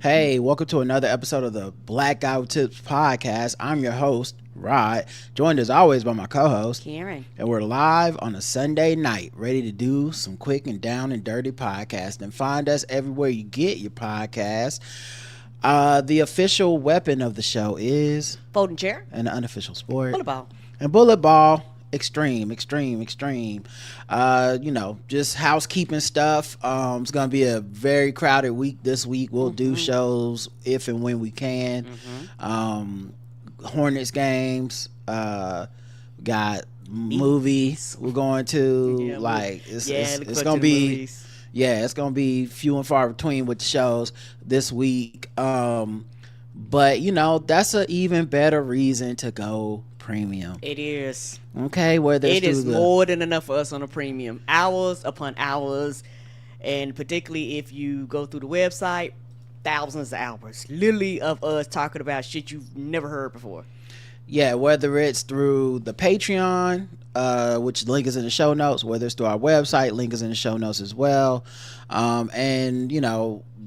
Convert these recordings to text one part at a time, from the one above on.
Hey, welcome to another episode of the Black Guy with Tips podcast. I'm your host, Rod, joined as always by my co-host, Karen. And we're live on a Sunday night, ready to do some quick and down and dirty podcasting. Find us everywhere you get your podcast. The official weapon of the show is Folding chair. And the unofficial sport. Bullet ball. And bullet ball. Extreme. Just housekeeping stuff. It's gonna be a very crowded week this week. We'll do shows if and when we can. Hornets games. Got movies we're going to. It's gonna be movies. It's gonna be few and far between with the shows this week. But that's an even better reason to go premium. It is. Okay, whether it is more than enough for us on a premium, hours upon hours, and particularly if you go through the website, thousands of hours literally of us talking about shit you've never heard before. Yeah, whether it's through the Patreon, which link is in the show notes, whether it's through our website, link is in the show notes as well.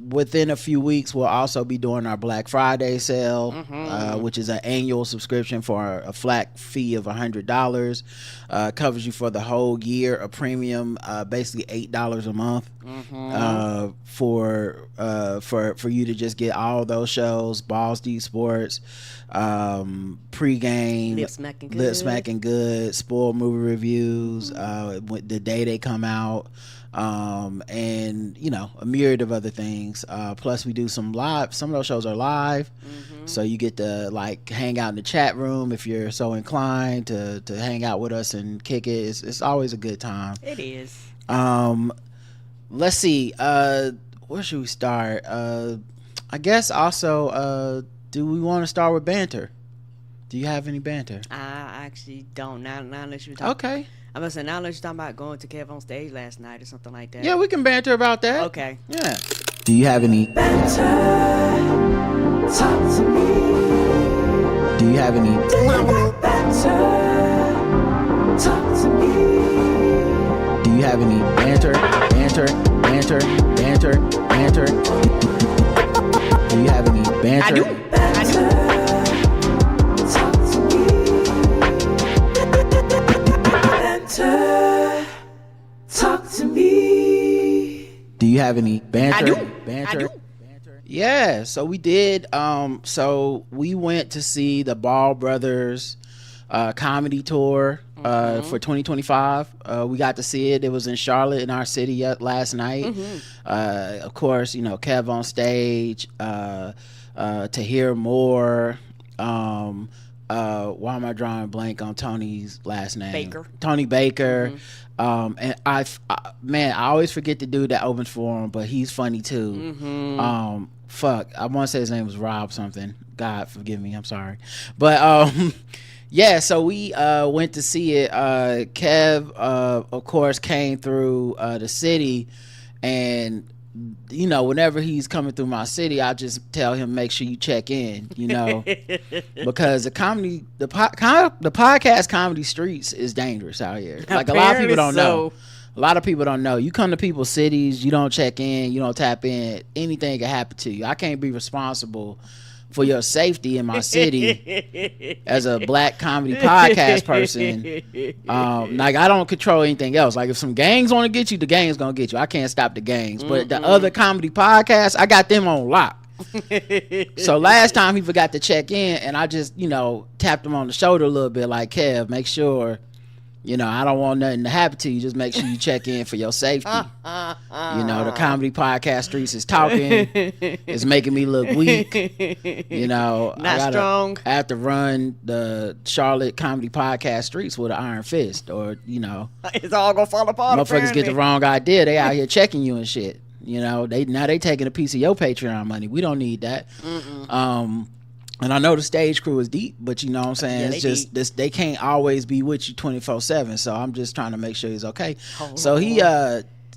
Within a few weeks, we'll also be doing our Black Friday sale, which is an annual subscription for a flat fee of $100. Covers you for the whole year, a premium, basically $8 a month, for you to just get all those shows, Balls Deep Sports, pregame, Lip Smacking Good, spoiled movie reviews, the day they come out. And a myriad of other things. Plus we do some of those shows are live, so you get to hang out in the chat room if you're so inclined to hang out with us and kick it. It's always a good time. It is. Let's see, where should we start? I guess also, do we want to start with banter? Do you have any banter? I actually don't. Not unless you're talking. Okay. I'm gonna say, now unless you're talking about going to Kev on stage last night or something like that. Yeah, we can banter about that. Okay. Yeah. Do you have any banter? Talk to me. Do you have any banter? Talk to me. Do you have any banter? Do you have any banter? I do. Talk to me. Do you have any banter? I do. Banter. Yeah, so we did. So we went to see the Ball Brothers comedy tour for 2025. We got to see it. It was in Charlotte, in our city, last night. Of course, Kev on stage. To hear more. Why am I drawing a blank on Tony's last name? Baker. Tony Baker. And I always forget the dude that opens for him, but he's funny too. I want to say his name was Rob something. God forgive me, I'm sorry. But yeah, so we went to see it. Kev of course came through the city, and whenever he's coming through my city, I just tell him, make sure you check in, because the podcast comedy streets is dangerous out here. Like a lot of people don't know. A lot of people don't know. You come to people's cities, you don't check in, you don't tap in, anything can happen to you. I can't be responsible for your safety in my city as a black comedy podcast person. I don't control anything else. Like if some gangs want to get you, the gangs gonna get you. I can't stop the gangs. But the other comedy podcasts, I got them on lock. So last time he forgot to check in, and I just tapped him on the shoulder a little bit, like, Kev, make sure I don't want nothing to happen to you. Just make sure you check in for your safety. The comedy podcast streets is talking. It's making me look weak. Strong. I have to run the Charlotte comedy podcast streets with an iron fist, or it's all gonna fall apart. Motherfuckers get the wrong idea. They out here checking you and shit. They taking a piece of your Patreon money. We don't need that. And I know the stage crew is deep, but you know what I'm saying? Yeah, it's just this, they can't always be with you 24/7. So I'm just trying to make sure he's okay. So he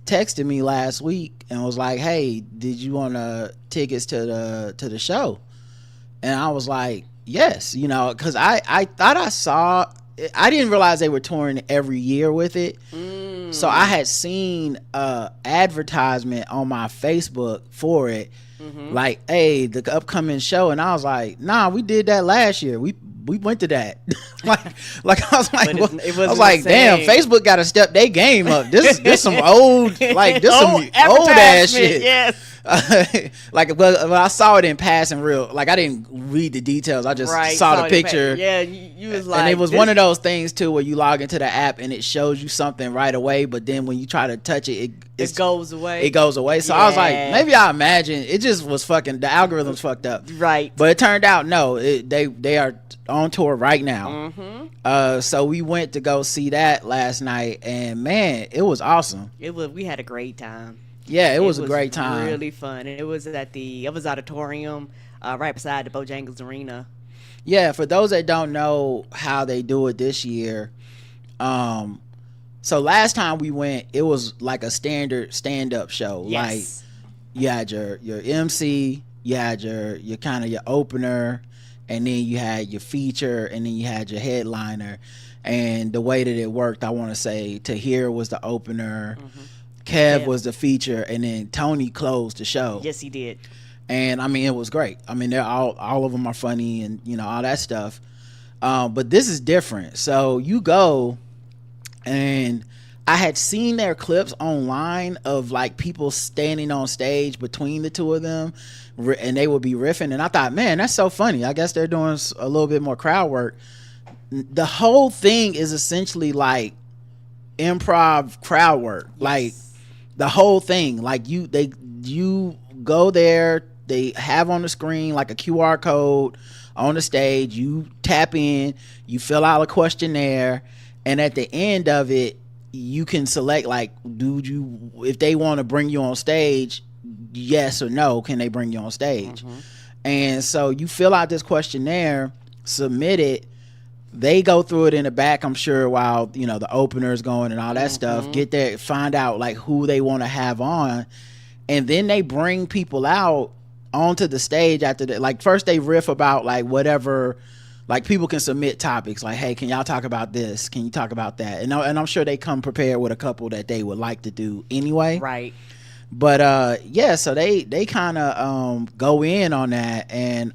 texted me last week and was like, "Hey, did you want tickets to the show?" And I was like, "Yes," because I thought I saw. I didn't realize they were touring every year with it. So I had seen advertisement on my Facebook for it, like, hey, the upcoming show, and I was like, nah, we did that last year. We went to that. like I was like, I was like, damn, Facebook got to step their game up. This some old, like this some old ass shit. Yes. Like, but I saw it in passing, real. Like, I didn't read the details. I just saw the picture. Yeah, you was like, and it was one of those things too, where you log into the app and it shows you something right away, but then when you try to touch it, it goes away. It goes away. So I was like, maybe I imagine it just was fucking, the algorithm's fucked up. Right. But it turned out no, they are on tour right now. So we went to go see that last night, and man, it was awesome. We had a great time. Yeah, it was a great time. Really fun. And it was at the Evans Auditorium, right beside the Bojangles Arena. Yeah, for those that don't know how they do it this year, so last time we went, it was like a standard stand-up show. Yes. Like, you had your MC, you had your kind of your opener, and then you had your feature, and then you had your headliner. And the way that it worked, I want to say, Tahir was the opener, Kev was the feature, and then Tony closed the show. Yes, he did. And I mean, it was great. I mean, they're all of them are funny, and you know, all that stuff. But this is different. So you go, and I had seen their clips online of like people standing on stage between the two of them, and they would be riffing. And I thought, man, that's so funny. I guess they're doing a little bit more crowd work. The whole thing is essentially like improv crowd work. Yes. Like the whole thing. Like you go there. They have on the screen like a QR code on the stage. You tap in. You fill out a questionnaire, and at the end of it, you can select like, if they want to bring you on stage, yes or no, can they bring you on stage? And so you fill out this questionnaire, submit it. They go through it in the back, I'm sure, while you know the opener is going and all that stuff. Get there, find out like who they want to have on, and then they bring people out onto the stage after that. Like first they riff about like whatever. Like people can submit topics like, hey, can y'all talk about this? Can you talk about that? And I'm sure they come prepared with a couple that they would like to do anyway. Right. But yeah, so they kind of go in on that, and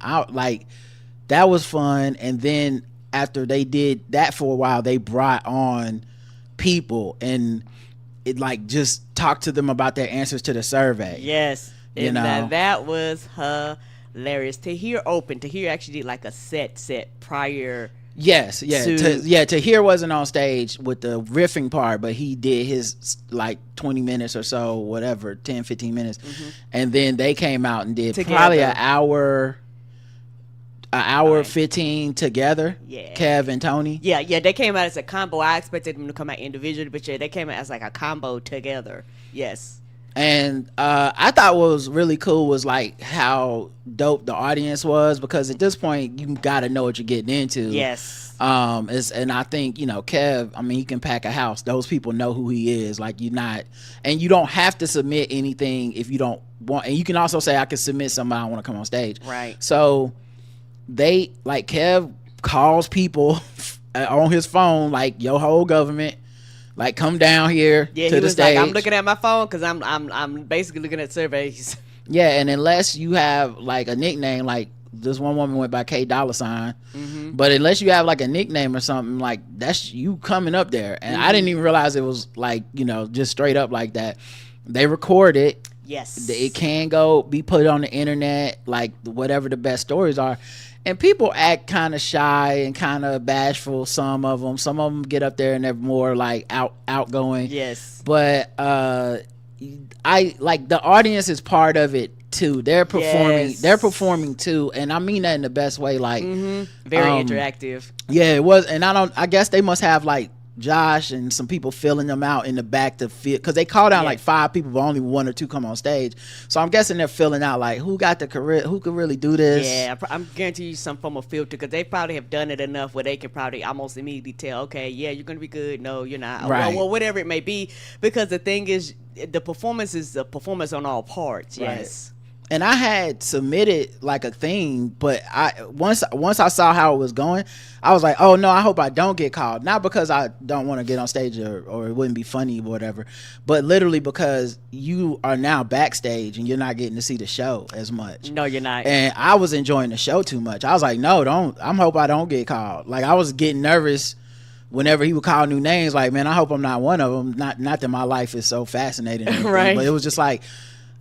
that was fun. And then after they did that for a while, they brought on people and it like just talked to them about their answers to the survey. Yes. You know, that was hilarious. Tahir actually did like a set prior. Yes, yeah. Tahir wasn't on stage with the riffing part, but he did his like 20 minutes or so, whatever, 10, 15 minutes. And then they came out and did probably an hour 15 together. Yeah. Kev and Tony. Yeah, they came out as a combo. I expected them to come out individually, but yeah, they came out as like a combo together. Yes. And I thought what was really cool was like how dope the audience was, because at this point you gotta know what you're getting into. Yes. And I think, you know, Kev, I mean, he can pack a house. Those people know who he is. Like, and you don't have to submit anything if you don't want. And you can also say, I can submit somebody I want to come on stage. Right. So they, like, Kev calls people on his phone, like, your whole government. Like, come down here to the stage. Like, I'm looking at my phone because I'm basically looking at surveys. Yeah, and unless you have like a nickname, like this one woman went by K $, but unless you have like a nickname or something, like that's you coming up there. And I didn't even realize it was like, you know, just straight up like that. They record it. Yes, it can be put on the internet, like whatever the best stories are. And people act kind of shy and kind of bashful. Some of them get up there and they're more like outgoing. Yes. But I like the audience is part of it too. They're performing. Yes. They're performing too, and I mean that in the best way. Like very interactive. Yeah, it was. And I guess they must have like Josh and some people filling them out in the back to feel, because they called out like 5 people, but only 1 or 2 come on stage. So I'm guessing they're filling out like who got the career, who could really do this. Yeah, I'm guarantee you some form of filter, because they probably have done it enough where they can probably almost immediately tell, okay, yeah, you're gonna be good. No, you're not. Right. Well, whatever it may be, because the thing is, the performance is a performance on all parts. Yes. And I had submitted like a thing, but once I saw how it was going, I was like, oh no, I hope I don't get called. Not because I don't want to get on stage or it wouldn't be funny or whatever, but literally because you are now backstage and you're not getting to see the show as much. No, you're not. And I was enjoying the show too much. I was like, no, I hope I don't get called. Like, I was getting nervous whenever he would call new names. Like, man, I hope I'm not one of them. Not that my life is so fascinating, right? But it was just like,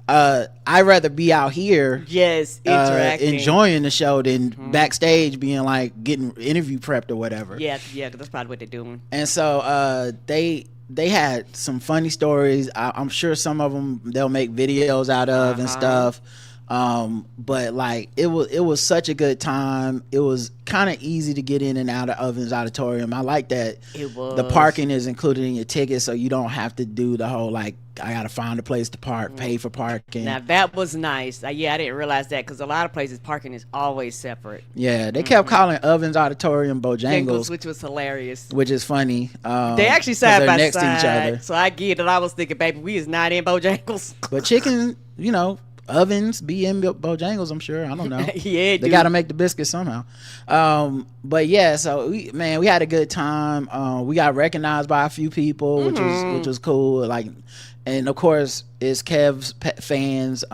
I'd rather be out here, interacting, enjoying the show than backstage being like getting interview prepped or whatever. Yeah, that's probably what they're doing. And so they had some funny stories. I'm sure some of them they'll make videos out of and stuff. But like it was such a good time. It was kind of easy to get in and out of Ovens Auditorium. I like that it was. The parking is included in your ticket, so you don't have to do the whole like I gotta find a place to park, pay for parking. Now that was nice. I didn't realize that because a lot of places parking is always separate. Yeah, they kept calling Ovens Auditorium Bojangles, which was hilarious. Which is funny. They actually side by next side to each other. So I get it. I was thinking, baby, we is not in Bojangles. But chicken, ovens be in Bojangles, I'm sure. I don't know. Yeah, they got to make the biscuits somehow. But yeah, so we had a good time. We got recognized by a few people, which was cool. Like, and of course, it's Kev's fans,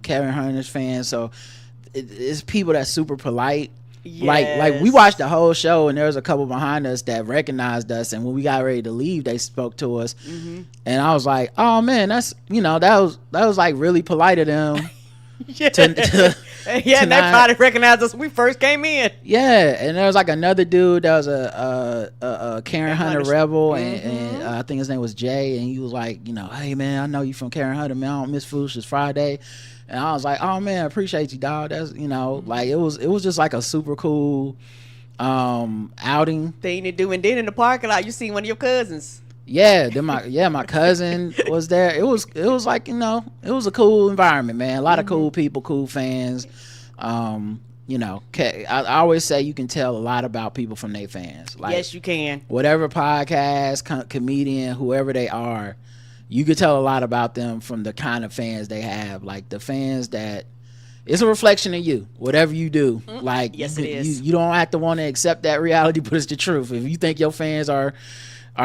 Kevin Hunter's fans. So it's people that's super polite. Yes. Like we watched the whole show and there was a couple behind us that recognized us, and when we got ready to leave they spoke to us, and I was like, oh man, that's that was like really polite of them. Yeah, and they probably recognized us when we first came in. Yeah, and there was like another dude that was a Karen Hunter rebel, and I think his name was Jay, and he was like, hey man, I know you from Karen Hunter, man, I don't miss Foolishness Friday. And I was like, oh man, I appreciate you, dog. That's like it was just like a super cool outing thing to do. And then in the parking lot, you see one of your cousins. Yeah, then my cousin was there. It was like, it was a cool environment, man. A lot of cool people, cool fans. I always say you can tell a lot about people from their fans. Like, yes, you can. Whatever podcast, comedian, whoever they are, you could tell a lot about them from the kind of fans they have. Like the fans that it's a reflection of you, whatever you do. Like, yes, it is. You don't have to want to accept that reality, but it's the truth. If you think your fans are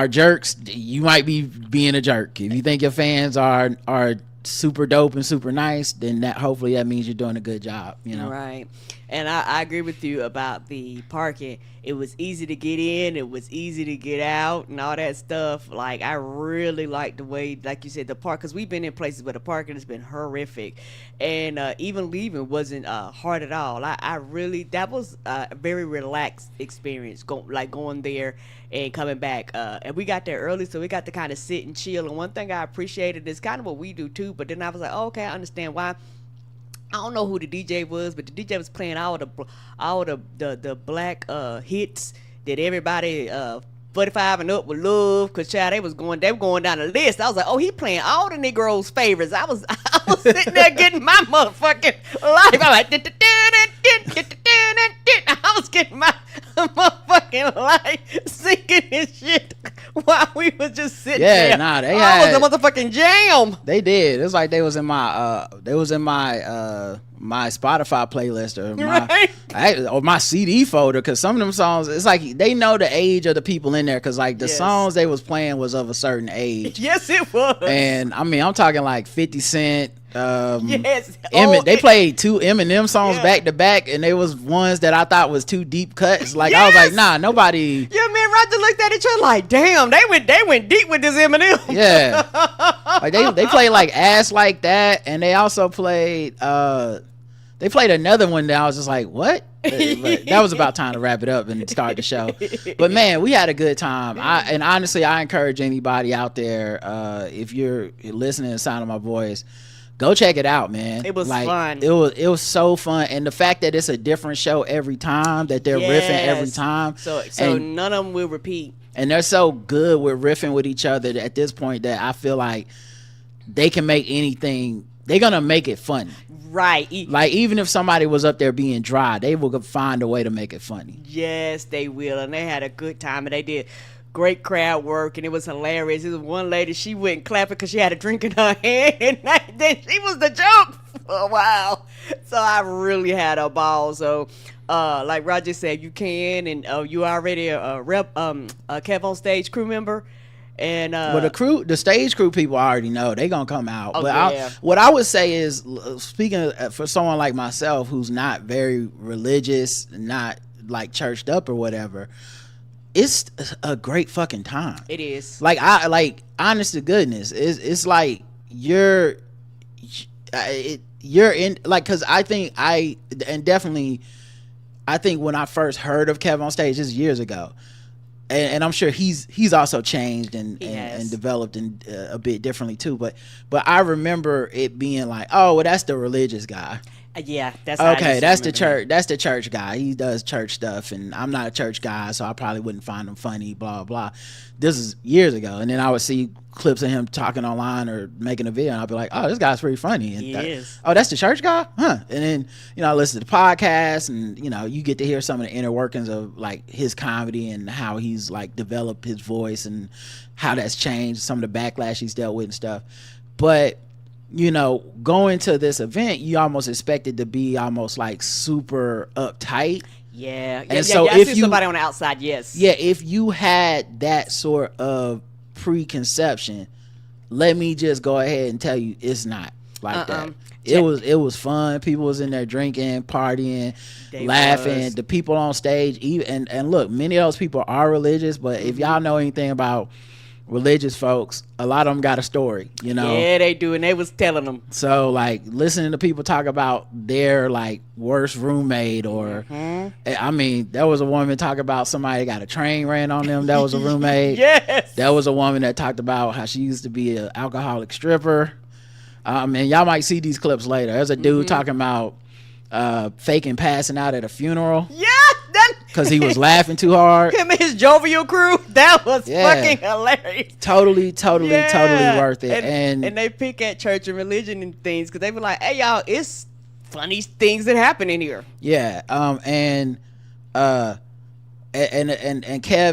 jerks, you might be being a jerk. If you think your fans are super dope and super nice, then hopefully that means you're doing a good job. Right. And I agree with you about the parking. It was easy to get in, it was easy to get out, and all that stuff. Like, I really like the way, like you said, the park, because we've been in places where the parking has been horrific, and even leaving wasn't hard at all. That was a very relaxed experience, going there and coming back. And we got there early, so we got to kind of sit and chill. And one thing I appreciated is kind of what we do too, but then I was like, oh, okay, I understand why. I don't know who the DJ was, but the DJ was playing all the black hits that everybody 45 and up would love, because child, they were going down the list. I was like, oh, he playing all the Negroes' favorites. I was sitting there getting my motherfucking life. I was like, I was getting my motherfucking life singing this shit while we was just sitting there. Yeah, nah, they had was a motherfucking jam. They did. It was like they was in my my Spotify playlist or my CD folder, because some of them songs, it's like they know the age of the people in there, because like the songs they was playing was of a certain age. Yes, it was. And I mean, I'm talking like 50 Cent. Yes. They played 2 Eminem songs back to back, and they was ones that I thought was too deep cuts. Like, I was like, nah, nobody. Yeah, me and Roger looked at each other like, damn, they went deep with this Eminem. Yeah. Like they played like Ass Like That, and they also played they played another one that I was just like, what? But that was about time to wrap it up and start the show. But man, we had a good time. And honestly, I encourage anybody out there, if you're listening to the sound of my voice, go check it out, man. It was fun. It was so fun, and the fact that it's a different show every time, that they're riffing every time. So none of them will repeat. And they're so good with riffing with each other at this point that I feel like they can make anything. They're gonna make it funny. Right. Like, even if somebody was up there being dry, they will find a way to make it funny. Yes, they will. And they had a good time, and they did great crowd work, and it was hilarious. There was one lady, she went clapping because she had a drink in her hand, and then she was the joke. for a while. So I really had a ball. So, like Roger said, you can, and you already a Kev on Stage crew member. And well, the stage crew people I already know they gonna come out. Oh, But yeah. what I would say is, speaking for someone like myself who's not very religious, not like churched up or whatever, it's a great fucking time. It is. Like honest to goodness, it's like you're in, like, because I think when I first heard of Kev on Stage, this is years ago. And I'm sure he's also changed and developed a bit differently too. But I remember it being like, oh, well, that's the religious guy. Yeah, that's okay. That's the church. That's the church guy. He does church stuff, and I'm not a church guy, so I probably wouldn't find him funny. Blah blah. This is years ago, and then I would see clips of him talking online or making a video, and I'd be like, oh, this guy's pretty funny. And he is. Oh, that's the church guy, huh? And then I listen to the podcast, and you get to hear some of the inner workings of like his comedy and how he's like developed his voice and how that's changed, some of the backlash he's dealt with and stuff. But going to this event, you almost expect it to be almost like super uptight. Yeah. And so I see somebody on the outside, yes. Yeah, if you had that sort of preconception, let me just go ahead and tell you it's not like that. It was fun. People was in there drinking, partying, laughing. The people on stage, even and look, many of those people are religious, but if y'all know anything about religious folks, a lot of them got a story, Yeah, they do, and they was telling them. So like listening to people talk about their like worst roommate, or I mean, there was a woman talk about somebody got a train ran on them. That was a roommate. Yes. There was a woman that talked about how she used to be an alcoholic stripper. And y'all might see these clips later. There's a dude talking about faking passing out at a funeral. Yeah. Because he was laughing too hard. Him and his jovial crew, that was fucking hilarious. Totally worth it. And they pick at church and religion and things because they be like, hey, y'all, it's funny things that happen in here. Yeah. And Kev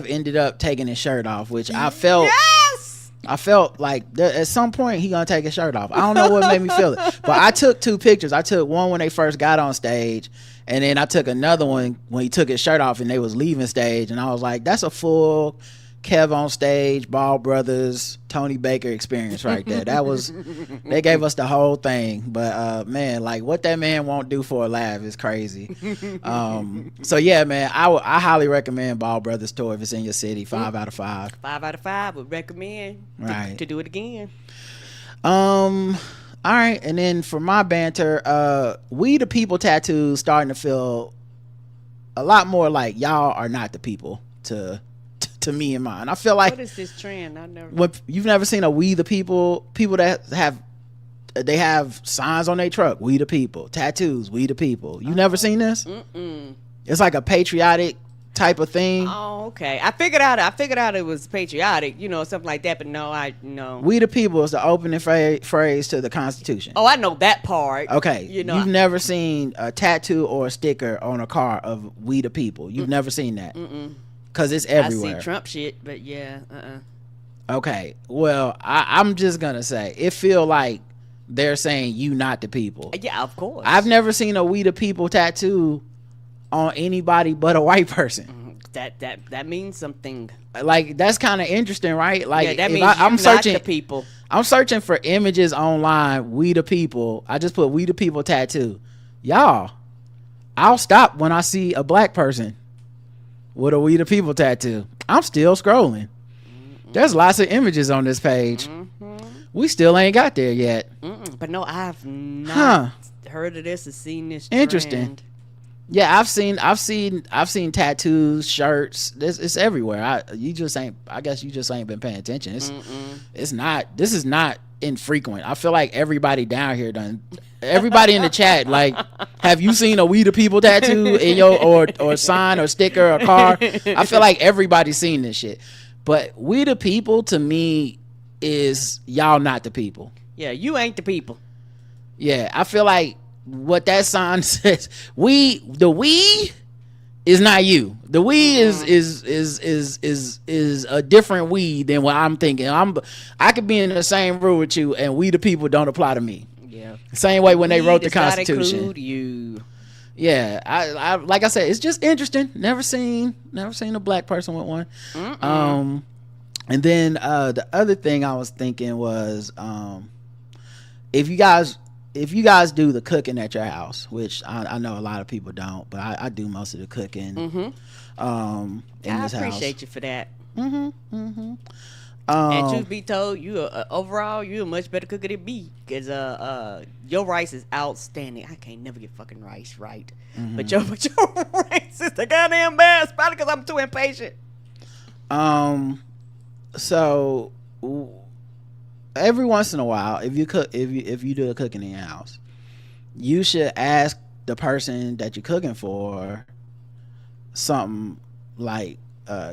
ended up taking his shirt off, which I felt. Yes! I felt like at some point he gonna take his shirt off. I don't know what made me feel it, but I took 2 pictures. I took one when they first got on stage, and then I took another one when he took his shirt off and they was leaving stage, and I was like, that's a full Kev on Stage, Ball Brothers, Tony Baker experience right there. That was, they gave us the whole thing. But man, like what that man won't do for a laugh is crazy. So yeah, man, I highly recommend Ball Brothers tour if it's in your city. 5 out of 5. 5 out of 5 would recommend to do it again. All right, and then for my banter, We the People tattoos starting to feel a lot more like y'all are not the people to me and mine. I feel like, what is this trend? You've never seen a We the People that have signs on their truck, We the People, tattoos, We the People. You never seen this? It's like a patriotic type of thing. Oh, okay. I figured out it was patriotic, something like that, but no. We the People is the opening phrase to the Constitution. Oh, I know that part. Okay. You've never seen a tattoo or a sticker on a car of We the People. You've never seen that. Because it's everywhere. I see Trump shit, but yeah. Okay. Well, I'm just going to say, it feel like they're saying you not the people. Yeah, of course. I've never seen a We the People tattoo on anybody but a white person. That means something. Like, that's kind of interesting, right? Like, yeah, that means I'm searching not the people. I'm searching for images online. We the People. I just put We the People tattoo. Y'all, I'll stop when I see a black person with a We the People tattoo. I'm still scrolling. There's lots of images on this page. We still ain't got there yet. But no, I've not heard of this or seen this trend. Interesting. Yeah, I've seen tattoos, shirts. It's everywhere. I guess you just ain't been paying attention. This is not infrequent. I feel like everybody down here everybody in the chat, like, have you seen a We the People tattoo in your or sign or sticker or car? I feel like everybody's seen this shit. But We the People to me is y'all not the people. Yeah, you ain't the people. Yeah, I feel like what that sign says, the we is not you. The we is a different we than what I'm thinking. I could be in the same room with you, and We the People don't apply to me. Yeah. Same way when they wrote the Does not Constitution. include you. Yeah, I like I said, it's just interesting. Never seen a black person with one. And then the other thing I was thinking was, if you guys do the cooking at your house, which I know a lot of people don't, but I do most of the cooking. In this house. I appreciate you for that. And truth be told, overall you're a much better cooker than me, because your rice is outstanding. I can't never get fucking rice right, but your rice is the goddamn best. Probably because I'm too impatient. So every once in a while, if you do the cooking in your house, you should ask the person that you're cooking for something like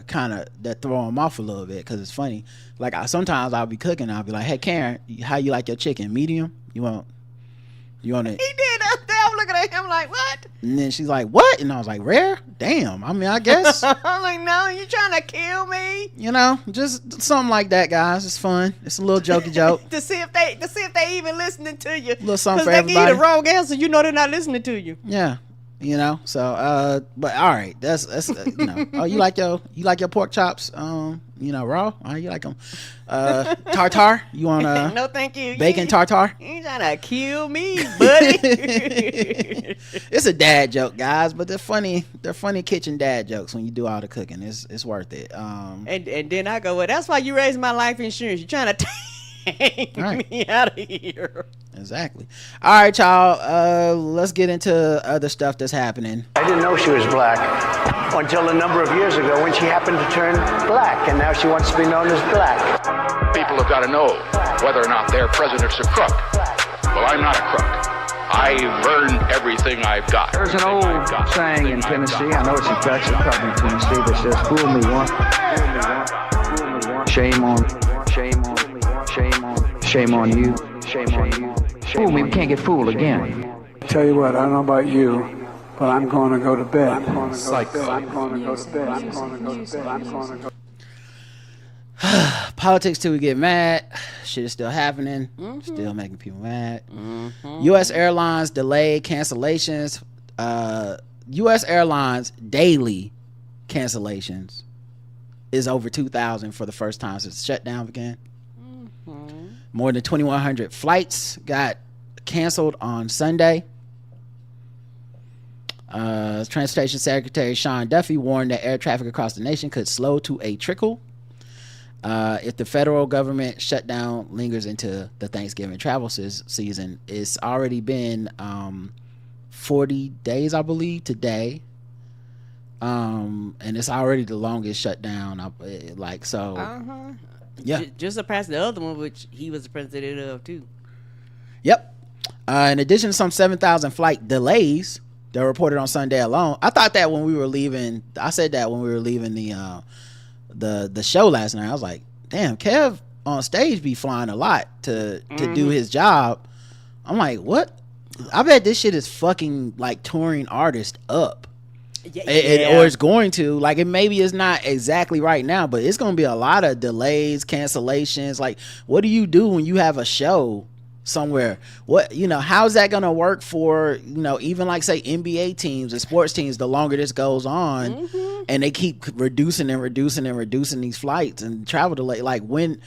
kind of that throw them off a little bit, because it's funny. Like sometimes I'll be cooking, I'll be like, "Hey Karen, how you like your chicken? Medium? You want it?" He did. I'm looking at him like, what? And then she's like, "What?" And I was like, "Rare? Damn. I mean, I guess." I'm like, no, you trying to kill me? Just something like that, guys. It's fun. It's a little jokey joke. to see if they even listening to you. A little something for they everybody. give you the wrong answer, they're not listening to you. Yeah. So but all right, that's oh, you like your pork chops raw? How you like them? Tartar? You want no thank you. Bacon tartar? You ain't trying to kill me, buddy. It's a dad joke, guys, but they're funny kitchen dad jokes when you do all the cooking. It's worth it. And then I go, well, that's why you raised my life insurance. You're trying to take me out of here. Exactly. All right, y'all. Let's get into other stuff that's happening. I didn't know she was black until a number of years ago when she happened to turn black, and now she wants to be known as black. People have got to know whether or not their president's a crook. Well, I'm not a crook. I've earned everything I've got. There's an old saying in Tennessee, I know it's in Texas, probably in Tennessee, that says, "Fool me once, shame on you, shame on you. Fool me, we can't get fooled again." Tell you what, I don't know about you, but I'm going to go to bed. Politics till we get mad. Shit is still happening. Still making people mad. U.S. Airlines delayed cancellations. U.S. Airlines daily cancellations is over 2,000 for the first time since the shutdown began. More than 2,100 flights got canceled on Sunday. Transportation Secretary Sean Duffy warned that air traffic across the nation could slow to a trickle if the federal government shutdown lingers into the Thanksgiving travel season. It's already been 40 days, I believe, today. And it's already the longest shutdown. Yeah. Just surpassed the other one, which he was the president of too. Yep. In addition to some 7,000 flight delays that were reported on Sunday alone. I thought that when we were leaving. I said that when we were leaving the show last night. I was like, damn, Kev on stage be flying a lot to do his job. I'm like, what? I bet this shit is fucking like touring artists up. Or it's going to, like, it maybe it's not exactly right now, but it's going to be a lot of delays, cancellations. Like, what do you do when you have a show somewhere? How's that going to work for, even like say NBA teams and sports teams? The longer this goes on and they keep reducing these flights and travel delay, like when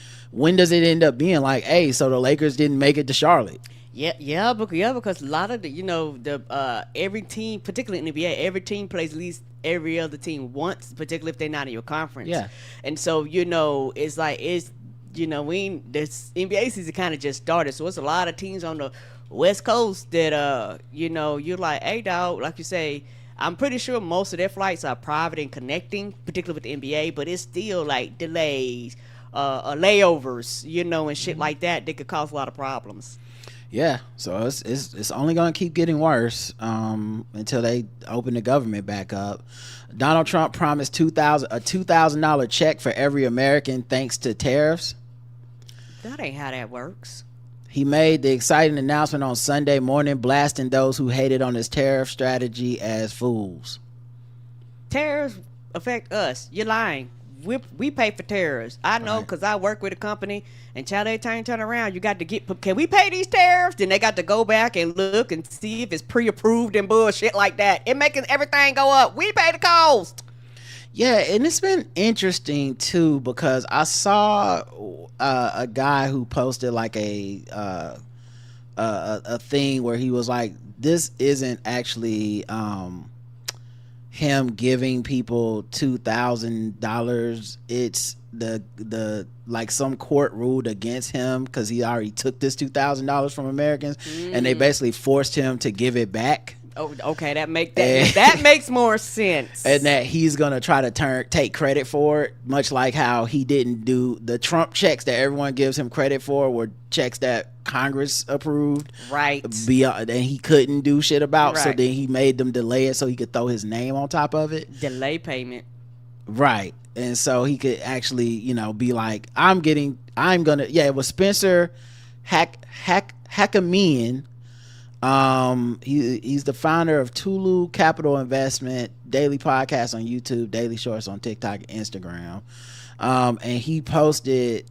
does it end up being like, hey, so the Lakers didn't make it to Charlotte? Yeah, because a lot of the every team, particularly in the NBA, every team plays at least every other team once, particularly if they're not in your conference. Yeah, and so it's like this NBA season kind of just started, so it's a lot of teams on the West Coast that you're like, hey dog, like you say, I'm pretty sure most of their flights are private and connecting, particularly with the NBA, but it's still like delays, layovers, and shit like that could cause a lot of problems. Yeah, so it's only going to keep getting worse until they open the government back up. Donald Trump promised a $2,000 check for every American thanks to tariffs. That ain't how that works. He made the exciting announcement on Sunday morning, blasting those who hated on his tariff strategy as fools. Tariffs affect us. You're lying. we pay for tariffs. I know because I work with a company, and child, they turn around. You got to can we pay these tariffs? Then they got to go back and look and see if it's pre-approved and bullshit like that. It making everything go up. We pay the cost. Yeah, and it's been interesting too because I saw a guy who posted like a thing where he was like, "This isn't actually him giving people $2,000. It's the like some court ruled against him because he already took this $2,000 from Americans, and they basically forced him to give it back." Oh, okay, that makes more sense. And that he's gonna try to take credit for it, much like how he didn't do the Trump checks that everyone gives him credit for were checks that Congress approved, right? And he couldn't do shit about, right. So then he made them delay it so he could throw his name on top of it. Delay payment, right? And so he could actually, be like, it was Spencer Hackamian. He's the founder of Tulu Capital Investment, daily podcast on YouTube, daily shorts on TikTok and Instagram. And he posted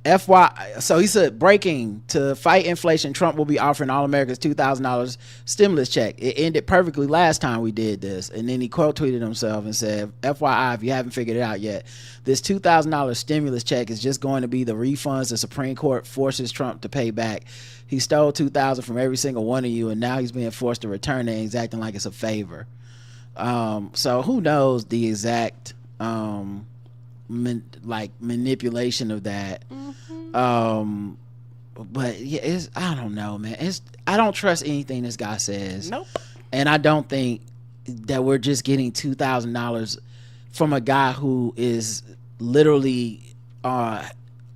FY. So he said, breaking: to fight inflation, Trump will be offering all Americans $2,000 stimulus check. It ended perfectly last time we did this. And then he quote tweeted himself and said, FYI, if you haven't figured it out yet, this $2,000 stimulus check is just going to be the refunds the Supreme Court forces Trump to pay back. He stole $2,000 from every single one of you, and now he's being forced to return it, and he's acting like it's a favor. So who knows the exact manipulation of that. But yeah, I don't know, man. I don't trust anything this guy says. Nope. And I don't think that we're just getting $2,000 from a guy who is literally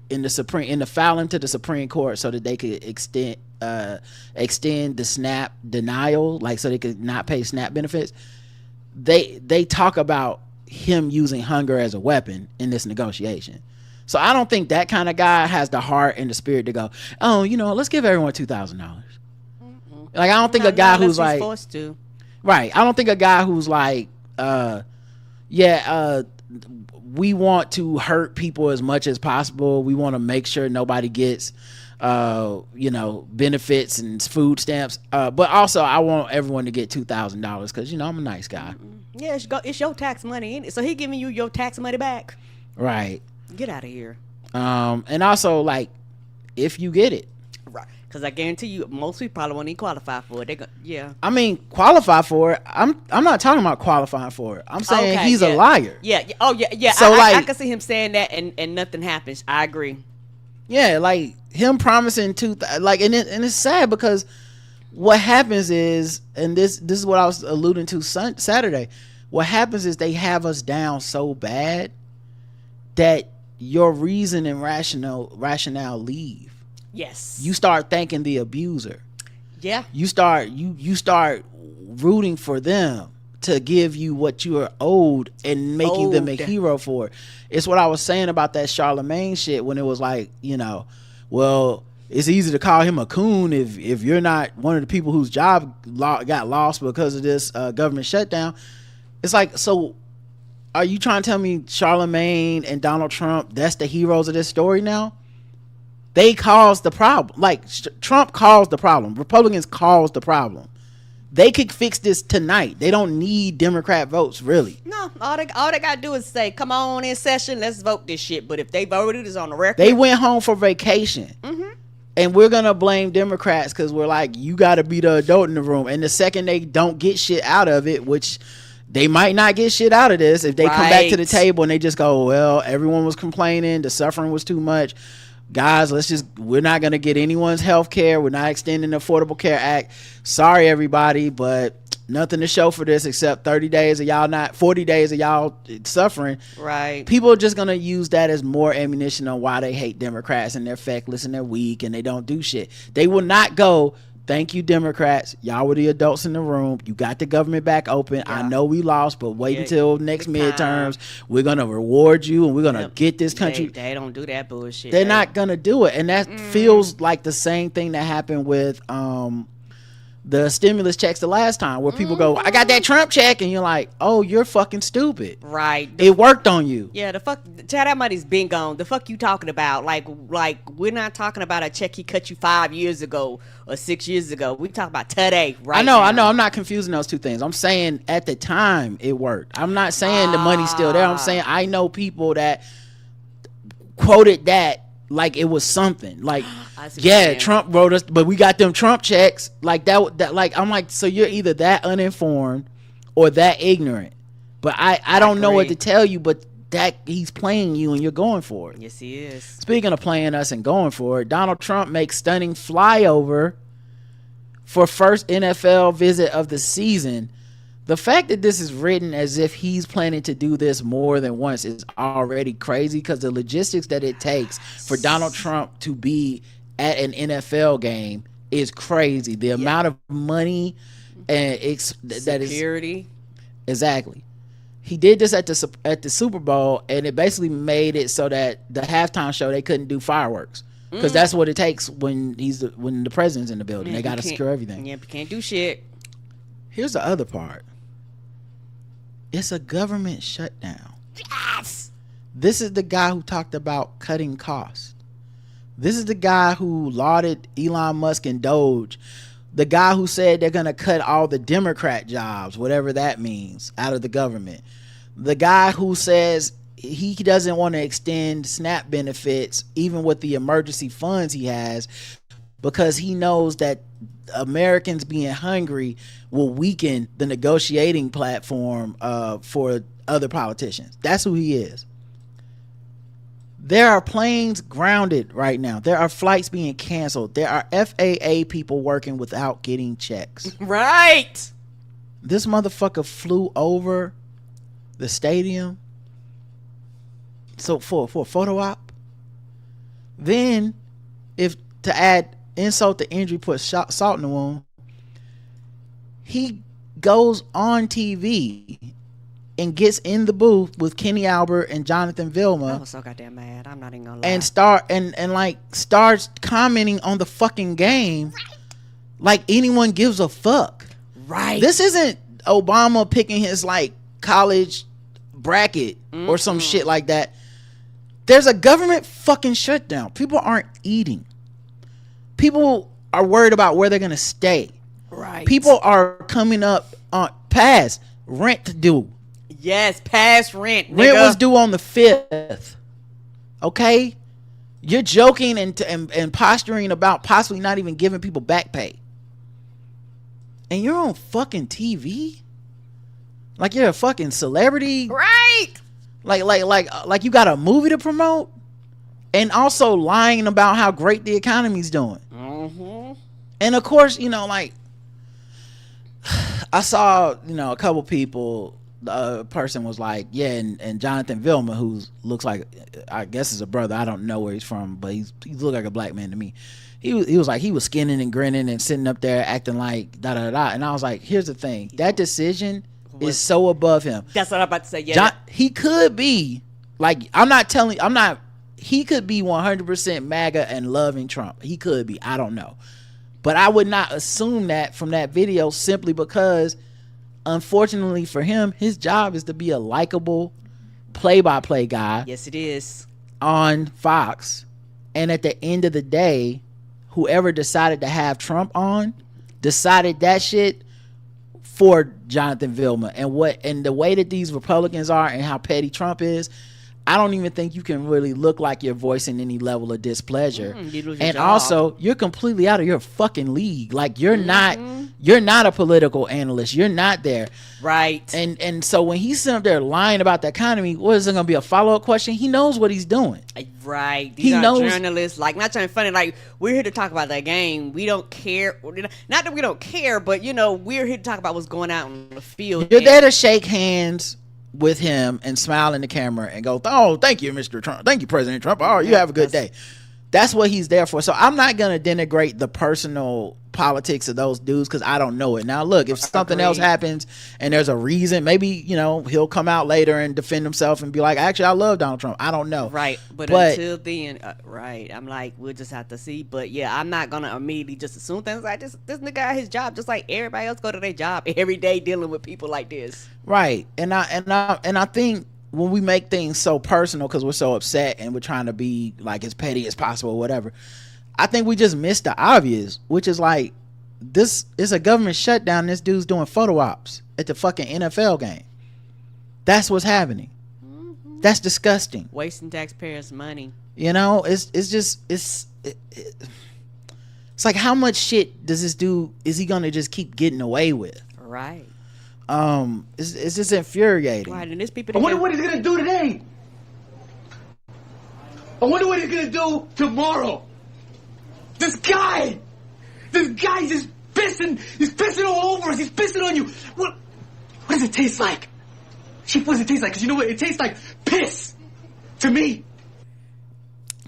in the filing to the Supreme Court so that they could extend the SNAP denial, like so they could not pay SNAP benefits. They talk about him using hunger as a weapon in this negotiation. So I don't think that kind of guy has the heart and the spirit to go, oh, let's give everyone $2,000. Like I don't think a guy who's like forced to. Right. I don't think a guy who's like, we want to hurt people as much as possible. We want to make sure nobody gets, benefits and food stamps. But also I want everyone to get $2,000 because, I'm a nice guy. Yeah, it's your tax money, ain't it? So he giving you your tax money back. Right. Get out of here. And also, like, if you get it. Right. Because I guarantee you, most people probably won't even qualify for it. Yeah. I mean, qualify for it. I'm not talking about qualifying for it. I'm saying he's a liar. Yeah. Oh, yeah. So, I can see him saying that and nothing happens. I agree. Yeah, like, him promising and it's sad because what happens is, and this is what I was alluding to Saturday, what happens is they have us down so bad that your reason and rationale leave. Yes. You start thanking the abuser. Yeah. You start rooting for them to give you what you are owed and making them a hero for it. It's what I was saying about that Charlemagne shit when it was like, well, it's easy to call him a coon if you're not one of the people whose job got lost because of this government shutdown. It's like, so are you trying to tell me Charlemagne and Donald Trump, that's the heroes of this story now? They caused the problem. Like, Trump caused the problem. Republicans caused the problem. They could fix this tonight. They don't need Democrat votes, really. No, all they got to do is say, come on in session, let's vote this shit. But if they voted, it's on the record. They went home for vacation. Mm-hmm. And we're going to blame Democrats because we're like, you got to be the adult in the room. And the second they don't get shit out of it, which they might not get shit out of this, if they come back to the table and they just go, well, everyone was complaining, the suffering was too much. Guys, we're not going to get anyone's health care. We're not extending the Affordable Care Act. Sorry, everybody, but nothing to show for this except 40 days of y'all suffering. Right. People are just going to use that as more ammunition on why they hate Democrats and they're feckless and they're weak and they don't do shit. They will not go, thank you, Democrats. Y'all were the adults in the room. You got the government back open. Yeah. I know we lost, but wait until next midterms. We're going to reward you and we're going to get this country. They don't do that bullshit. They're not going to do it. And that feels like the same thing that happened with the stimulus checks the last time, where people go, I got that Trump check, and you're like, oh, you're fucking stupid. Right. It worked on you. Yeah, the fuck, child, that money's been gone. The fuck you talking about? Like we're not talking about a check he cut you 5 years ago or 6 years ago. We talk about today, right? I know. I'm not confusing those two things. I'm saying at the time it worked. I'm not saying the money's still there. I'm saying I know people that quoted that like it was something. Like, yeah, Trump wrote us, but we got them Trump checks. Like that. Like, I'm like, so you're either that uninformed or that ignorant. But I don't know what to tell you. But that he's playing you and you're going for it. Yes, he is. Speaking of playing us and going for it, Donald Trump makes stunning flyover for first NFL visit of the season. The fact that this is written as if he's planning to do this more than once is already crazy, because the logistics that it takes for Donald Trump to be at an NFL game is crazy. The amount of money and security. Exactly. He did this at the Super Bowl, and it basically made it so that the halftime show they couldn't do fireworks, because that's what it takes when the president's in the building. They got to secure everything. Yeah, you can't do shit. Here's the other part. It's a government shutdown. Yes. This is the guy who talked about cutting costs. This is the guy who lauded Elon Musk and Doge. The guy who said they're going to cut all the Democrat jobs, whatever that means, out of the government. The guy who says he doesn't want to extend SNAP benefits, even with the emergency funds he has, because he knows that Americans being hungry will weaken the negotiating platform for other politicians. That's who he is. There are planes grounded right now. There are flights being canceled. There are FAA people working without getting checks. Right. This motherfucker flew over the stadium so for a photo op. Then, if to add insult to injury, put salt in the wound, he goes on TV and gets in the booth with Kenny Albert and Jonathan Vilma. I was so goddamn mad. I'm not even gonna lie. And starts commenting on the fucking game, like anyone gives a fuck. Right. This isn't Obama picking his like college bracket or some shit like that. There's a government fucking shutdown. People aren't eating. People are worried about where they're gonna stay. Right. People are coming up on past rent due. Yes, past rent. Rent nigga. was due on the 5th. Okay, you're joking and posturing about possibly not even giving people back pay, and you're on fucking TV, like you're a fucking celebrity, right? Like you got a movie to promote, and also lying about how great the economy's doing. And of course, like I saw, a couple people. The person was like, yeah, and Jonathan Vilma, who looks like, I guess is a brother. I don't know where he's from, but he looked like a black man to me. He was like, he was skinning and grinning and sitting up there acting like da da da. And I was like, here's the thing, that decision is so above him. That's what I'm about to say. Yeah, he could be like, he could be 100% MAGA and loving Trump. He could be. I don't know, but I would not assume that from that video, simply because, unfortunately for him, his job is to be a likable play-by-play guy. Yes, it is. On Fox. And at the end of the day, whoever decided to have Trump on decided that shit for Jonathan Vilma. And the way that these Republicans are and how petty Trump is, I don't even think you can really look like you're voicing any level of displeasure. And also, you're completely out of your fucking league. Like, you're not a political analyst. You're not there. Right. And so when he's sitting up there lying about the economy, what is it going to be, a follow-up question? He knows what he's doing. Right. These are journalists. Like, not trying to funny. Like, we're here to talk about that game. We don't care. Not that we don't care, but, we're here to talk about what's going out in the field. You're there to shake hands with him and smile in the camera and go, oh, thank you, Mr. Trump. Thank you, President Trump. Oh, you have a good day. That's what he's there for. So I'm not gonna denigrate the personal politics of those dudes because I don't know it. Now look, if something else happens and there's a reason, maybe, you know, he'll come out later and defend himself and be like, actually I love Donald Trump. I don't know. Right. But until then, right, I'm like, we'll just have to see. But yeah, I'm not gonna immediately just assume things like this nigga got his job just like everybody else go to their job every day dealing with people like this. Right. And I think when we make things so personal because we're so upset and we're trying to be like as petty as possible or whatever, I think we just missed the obvious, which is like, this is a government shutdown. This dude's doing photo ops at the fucking NFL game. That's what's happening. Mm-hmm. That's disgusting. Wasting taxpayers' money. You know, it's like, how much shit does this dude, is he gonna just keep getting away with? Right. It's just infuriating. Right, and there's people. I wonder what he's gonna do today. I wonder what he's gonna do tomorrow. This guy just pissing. He's pissing all over us. He's pissing on you. What does it taste like? Chief, what does it taste like? Because you know what? It tastes like piss to me.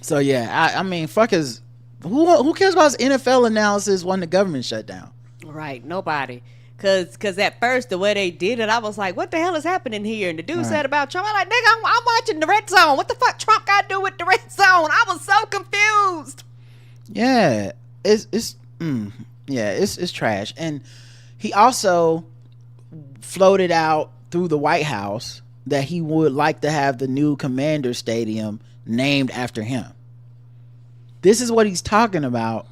So yeah, I mean, fuck is who cares about his NFL analysis when the government shut down? Right, nobody. Cause at first the way they did it, I was like, what the hell is happening here? And the dude said about Trump, I'm like, nigga, I'm watching the red zone. What the fuck Trump got to do with the red zone? I was so confused. Yeah, it's trash. And he also floated out through the White House that he would like to have the new Commander Stadium named after him. This is what he's talking about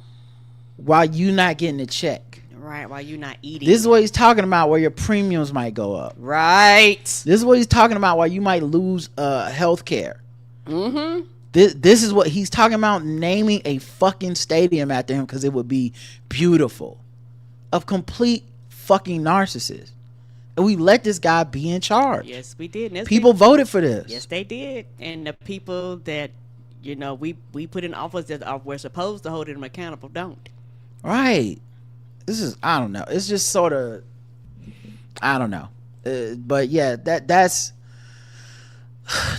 while you not getting a check. Right, while you're not eating. This is what he's talking about where your premiums might go up. Right. This is what he's talking about why you might lose health care. Mm-hmm. This is what he's talking about, naming a fucking stadium after him because it would be beautiful. A complete fucking narcissist. And we let this guy be in charge. Yes, we did. People voted for this. Yes, they did. And the people that, you know, we put in office that we're supposed to hold them accountable don't. Right. This is, I don't know. It's just sort of, I don't know. But yeah, that's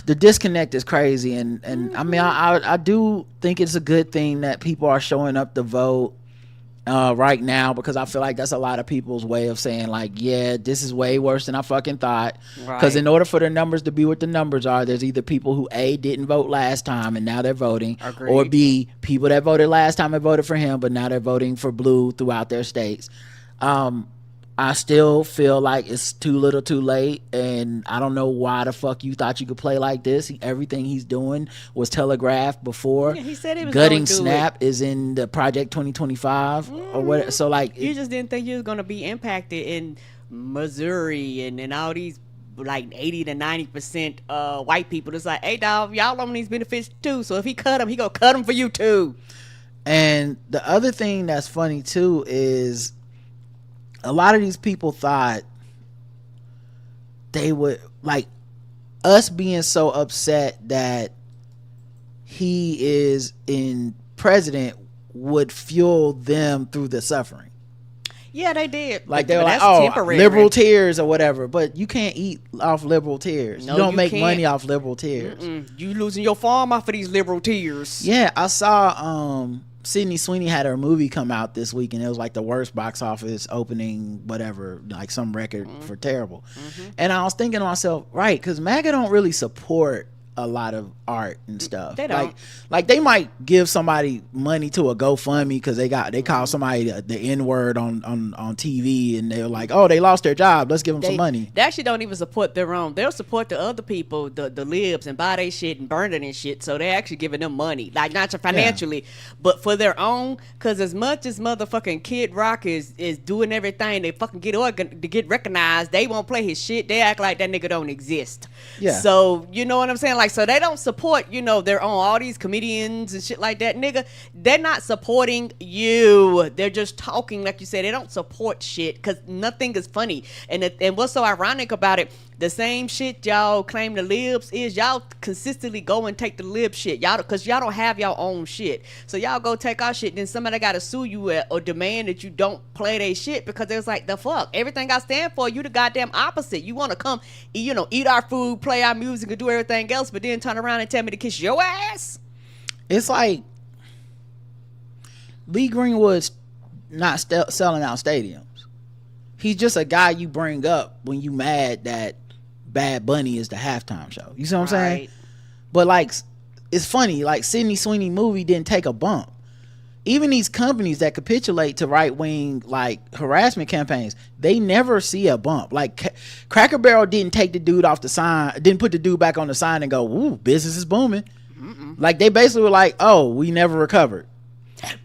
the disconnect is crazy. And I mean, I do think it's a good thing that people are showing up to vote right now, because I feel like that's a lot of people's way of saying like, yeah, this is way worse than I fucking thought. Because in order for the numbers to be what the numbers are, there's either people who A, didn't vote last time and now they're voting. Agreed. Or B, people that voted last time and voted for him but now they're voting for blue throughout their states. I still feel like it's too little too late, and I don't know why the fuck you thought you could play like this. Everything he's doing was telegraphed before. Yeah, he said he was Gutting Snap is in the Project 2025 or what. So like, you just didn't think you was gonna be impacted in Missouri and all these like 80 to 90% white people. It's like, hey dog, y'all on these benefits too. So if he cut them, he gonna cut them for you too. And the other thing that's funny too is, a lot of these people thought they would, like, us being so upset that he is in president would fuel them through the suffering. Yeah, they did. Like, they were like, oh, temporary. Liberal tears or whatever. But you can't eat off liberal tears. No, you don't make money off liberal tears. You losing your farm off of these liberal tears. Yeah, I saw Sydney Sweeney had her movie come out this week, and it was like the worst box office opening, whatever, like some record for terrible. And I was thinking to myself, right, because MAGA don't really support a lot of art and stuff. They don't. Like they might give somebody money to a GoFundMe because they call somebody the N-word on TV, and they're like, oh, they lost their job, let's give them some money. They actually don't even support their own. They'll support the other people, the libs, and buy their shit and burn it and shit. So they're actually giving them money, like not financially, but for their own. Because as much as motherfucking Kid Rock is doing everything they fucking to get recognized, they won't play his shit. They act like that nigga don't exist. Yeah. So you know what I'm saying? Like, so they don't support, you know, their own, all these comedians and shit like that, nigga. They're not supporting you. They're just talking, like you said. They don't support shit because nothing is funny. And what's so ironic about it, the same shit y'all claim the libs is, y'all consistently go and take the lib shit. Y'all, because y'all don't have y'all own shit. So y'all go take our shit, then somebody got to sue you or demand that you don't play their shit, because it's like, the fuck? Everything I stand for, you the goddamn opposite. You want to come, you know, eat our food, play our music, and do everything else, but then turn around and tell me to kiss your ass? It's like, Lee Greenwood's not selling out stadiums. He's just a guy you bring up when you mad that Bad Bunny is the halftime show. You see what I'm saying? But like, it's funny, like Sydney Sweeney movie didn't take a bump. Even these companies that capitulate to right-wing like harassment campaigns, they never see a bump. Like Cracker Barrel didn't take the dude off the sign, didn't put the dude back on the sign and go, "Ooh, business is booming." Like they basically were like, "Oh, we never recovered."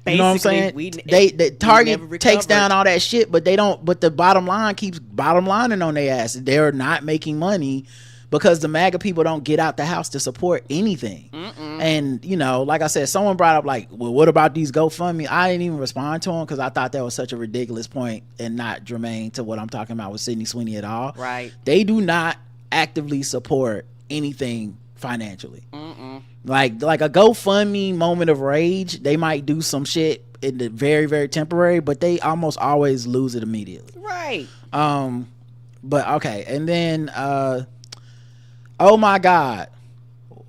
Basically, you know what I'm saying? They Target takes down all that shit, but they don't. But the bottom line keeps bottom lining on their ass. They're not making money because the MAGA people don't get out the house to support anything. And you know, like I said, someone brought up like, well, what about these GoFundMe? I didn't even respond to them because I thought that was such a ridiculous point and not germane to what I'm talking about with Sydney Sweeney at all. Right? They do not actively support anything financially. Like a GoFundMe moment of rage, they might do some shit in the very, very temporary, but they almost always lose it immediately. Right. But okay, and then oh my God,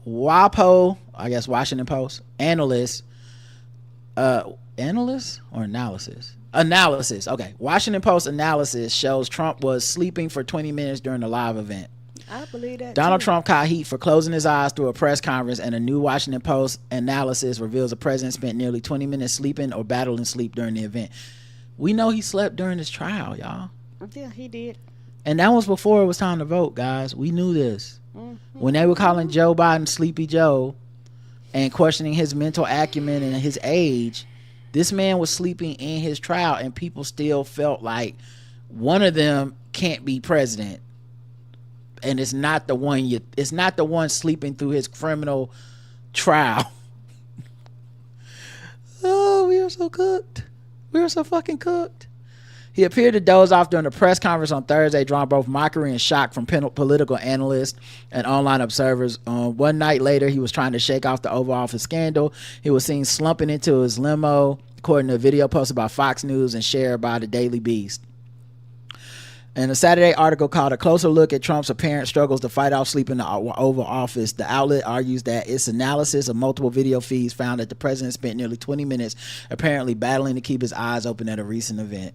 WAPO, I guess Washington Post analyst, analysis. Okay, Washington Post analysis shows Trump was sleeping for 20 minutes during the live event. I believe that Donald Trump caught heat for closing his eyes through a press conference, and a new Washington Post analysis reveals the president spent nearly 20 minutes sleeping or battling sleep during the event. We know he slept during his trial, y'all. Yeah, he did. And that was before it was time to vote, guys. We knew this. When they were calling Joe Biden Sleepy Joe and questioning his mental acumen and his age, this man was sleeping in his trial, and people still felt like one of them can't be president. And it's not the one sleeping through his criminal trial. Oh, we are so cooked. We are so fucking cooked. He appeared to doze off during a press conference on Thursday, drawing both mockery and shock from political analysts and online observers. One night later, he was trying to shake off the Oval Office scandal. He was seen slumping into his limo, according to a video posted by Fox News and shared by the Daily Beast. In a Saturday article called "A Closer Look at Trump's Apparent Struggles to Fight Off Sleep in the Oval Office," the outlet argues that its analysis of multiple video feeds found that the president spent nearly 20 minutes apparently battling to keep his eyes open at a recent event.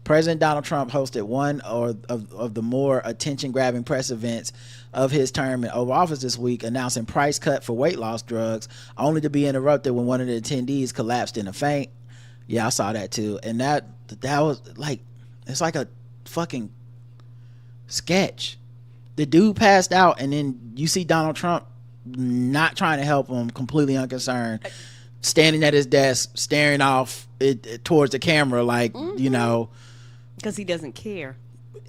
President Donald Trump hosted one of the more attention-grabbing press events of his term in Oval Office this week, announcing price cut for weight loss drugs, only to be interrupted when one of the attendees collapsed in a faint. Yeah, I saw that too. And that was like, it's like a fucking sketch. The dude passed out, and then you see Donald Trump not trying to help him, completely unconcerned, standing at his desk, staring off towards the camera like, you know, because he doesn't care.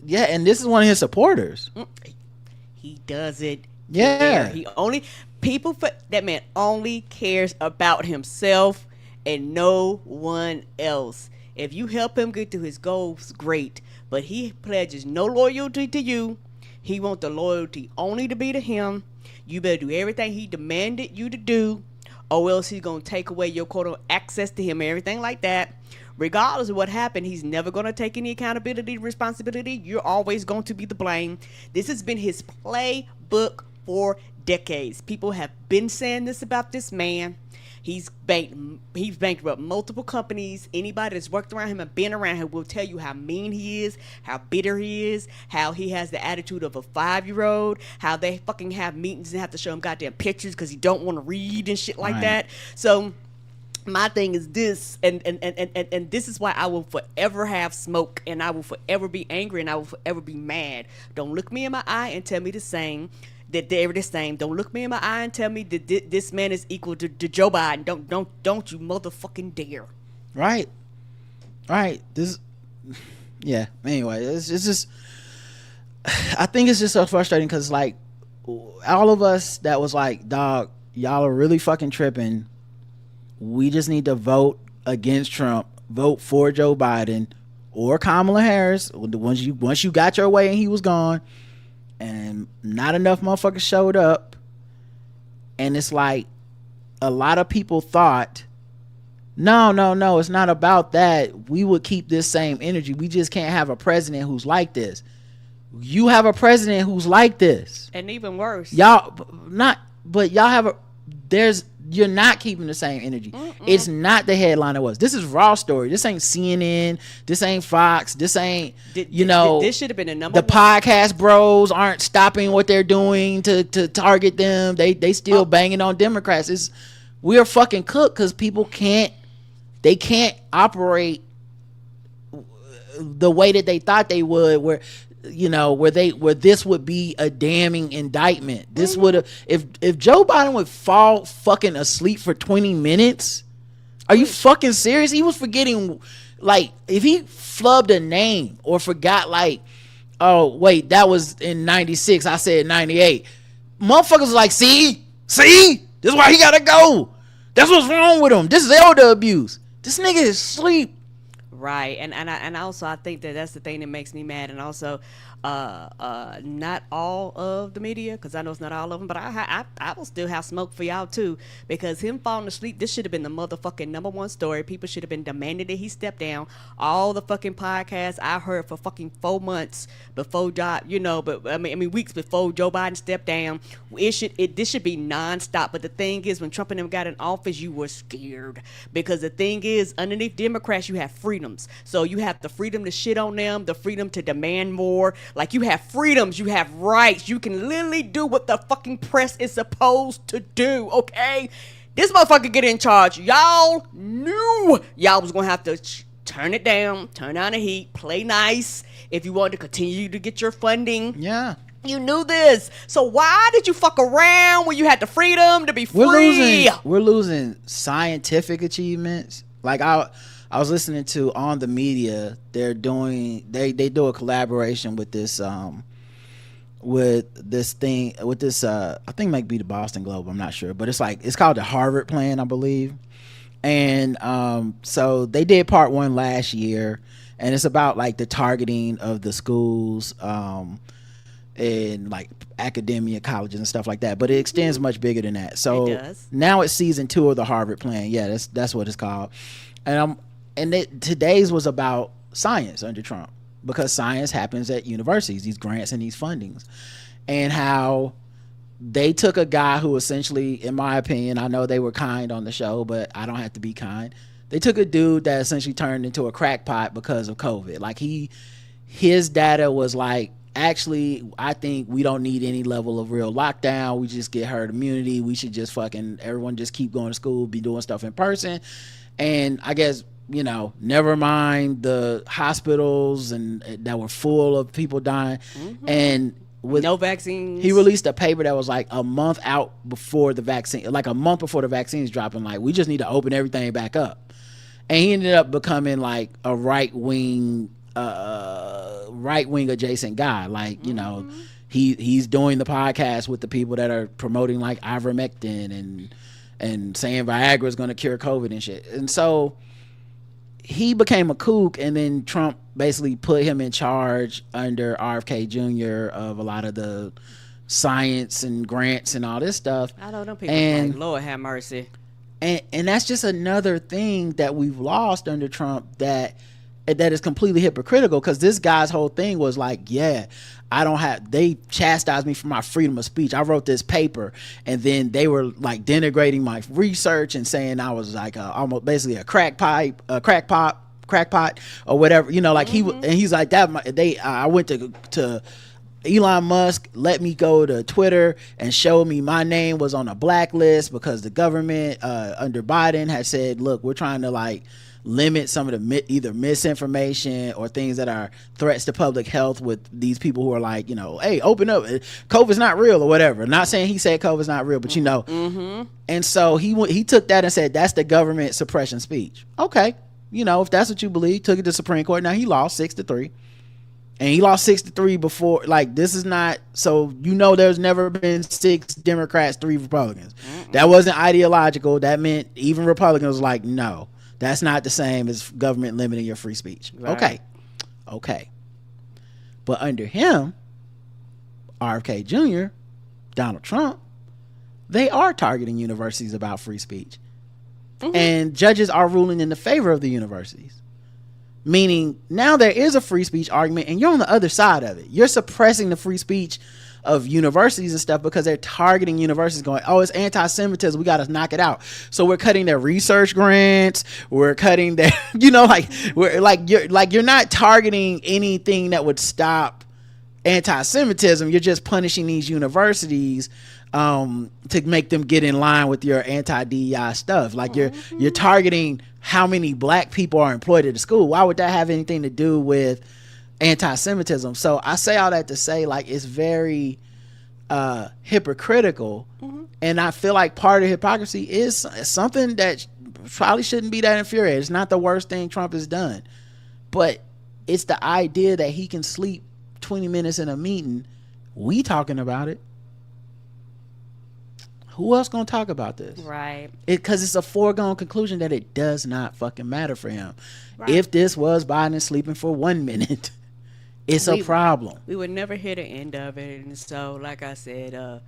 Yeah, and this is one of his supporters. He doesn't care. He only that man only cares about himself and no one else. If you help him get to his goals, great. But he pledges no loyalty to you. He wants the loyalty only to be to him. You better do everything he demanded you to do, or else he's going to take away your quote access to him and everything like that. Regardless of what happened, he's never going to take any accountability, responsibility. You're always going to be the blame. This has been his playbook for decades. People have been saying this about this man. He's bankrupt multiple companies. Anybody that's worked around him and been around him will tell you how mean he is, how bitter he is, how he has the attitude of a 5-year-old, how they fucking have meetings and have to show him goddamn pictures because he don't want to read and shit like that. So my thing is this, and this is why I will forever have smoke, and I will forever be angry, and I will forever be mad. Don't look me in my eye and tell me the same. That they're the same. Don't look me in my eye and tell me that this man is equal to Joe Biden. Don't you motherfucking dare. Right. This, yeah. Anyway, it's just. I think it's just so frustrating because like all of us that was like, dog, y'all are really fucking tripping. We just need to vote against Trump. Vote for Joe Biden or Kamala Harris. Once you got your way and he was gone. And not enough motherfuckers showed up. And it's like a lot of people thought, no, it's not about that. We would keep this same energy. We just can't have a president who's like this. You have a president who's like this. And even worse. Y'all have there's you're not keeping the same energy. It's not the headline it was. This is Raw Story. This ain't CNN. This ain't Fox. This ain't, this should have been a number the podcast bros aren't stopping what they're doing to target them. They still banging on Democrats. We're fucking cooked because people can't operate the way that they thought they would, where this would be a damning indictment. This would have, if Joe Biden would fall fucking asleep for 20 minutes, are you fucking serious? He was forgetting, like, if he flubbed a name or forgot, like, oh wait, that was in 96, I said 98, motherfuckers was like, see, this is why he gotta go. That's what's wrong with him. This is elder abuse. This nigga is asleep. Right, and also I think that's the thing that makes me mad, and also not all of the media, because I know it's not all of them, but I will still have smoke for y'all too, because him falling asleep, this should have been the motherfucking #1 story. People should have been demanding that he step down. All the fucking podcasts I heard for fucking 4 months before weeks before Joe Biden stepped down, this should be nonstop. But the thing is, when Trump and them got in office, you were scared, because the thing is, underneath Democrats, you have freedoms. So you have the freedom to shit on them, the freedom to demand more. Like, you have freedoms, you have rights. You can literally do what the fucking press is supposed to do, okay? This motherfucker get in charge. Y'all knew y'all was gonna have to turn it down, turn down the heat, play nice if you want to continue to get your funding. Yeah. You knew this. So why did you fuck around when you had the freedom to be free? We're losing scientific achievements. Like, I was listening to On the Media. They do a collaboration with this thing I think it might be the Boston Globe, I'm not sure, but it's called the Harvard Plan, I believe. And so they did part 1 last year, and it's about like the targeting of the schools in like academia, colleges and stuff like that, but it extends much bigger than that. So it does. Now it's season 2 of the Harvard Plan. Yeah, that's what it's called. And today's was about science under Trump, because science happens at universities, these grants and these fundings, and how they took a guy who essentially, in my opinion, I know they were kind on the show, but I don't have to be kind. They took a dude that essentially turned into a crackpot because of COVID. Like, his data was like, actually, I think we don't need any level of real lockdown. We just get herd immunity. We should just everyone just keep going to school, be doing stuff in person. And I guess, never mind the hospitals and that were full of people dying. And with no vaccines, he released a paper that was like a month before the vaccines dropping, like, we just need to open everything back up. And he ended up becoming like a right wing adjacent guy. Like, he's doing the podcast with the people that are promoting like ivermectin and saying Viagra is going to cure COVID and shit. And so he became a kook, and then Trump basically put him in charge under RFK Jr. of a lot of the science and grants and all this stuff. I don't know, people like, Lord have mercy. And that's just another thing that we've lost under Trump that is completely hypocritical, because this guy's whole thing was like, yeah, they chastised me for my freedom of speech. I wrote this paper, and then they were like denigrating my research and saying I was like almost basically a crackpot or whatever, like he's like that. I went to Elon Musk, let me go to Twitter and show me my name was on a blacklist because the government under Biden had said, look, we're trying to like limit some of the either misinformation or things that are threats to public health with these people who are like, hey, open up, COVID's not real or whatever. Not saying he said COVID's not real, but and so he took that and said that's the government suppression speech. Okay, if that's what you believe, took it to Supreme Court. Now he lost 6-3, and he lost 6-3 before. Like, this is not, so there's never been 6 Democrats, 3 Republicans. That wasn't ideological. That meant even Republicans was like, no, that's not the same as government limiting your free speech. Right. Okay. But under him, RFK Jr., Donald Trump, they are targeting universities about free speech. And judges are ruling in the favor of the universities. Meaning now there is a free speech argument, and you're on the other side of it. You're suppressing the free speech of universities and stuff because they're targeting universities going, oh, it's anti-Semitism, we got to knock it out. So we're cutting their research grants, we're cutting their, you're not targeting anything that would stop anti-Semitism. You're just punishing these universities to make them get in line with your anti-DEI stuff. Like you're targeting how many black people are employed at the school. Why would that have anything to do with anti-Semitism? So I say all that to say, like, it's very hypocritical, and I feel like part of hypocrisy is something that probably shouldn't be that infuriating. It's not the worst thing Trump has done, but it's the idea that he can sleep 20 minutes in a meeting. We talking about it. Who else gonna talk about this? Right. Because it's a foregone conclusion that it does not fucking matter for him. Right. If this was Biden sleeping for 1 minute, it's a problem. We would never hear the end of it. And so, like I said,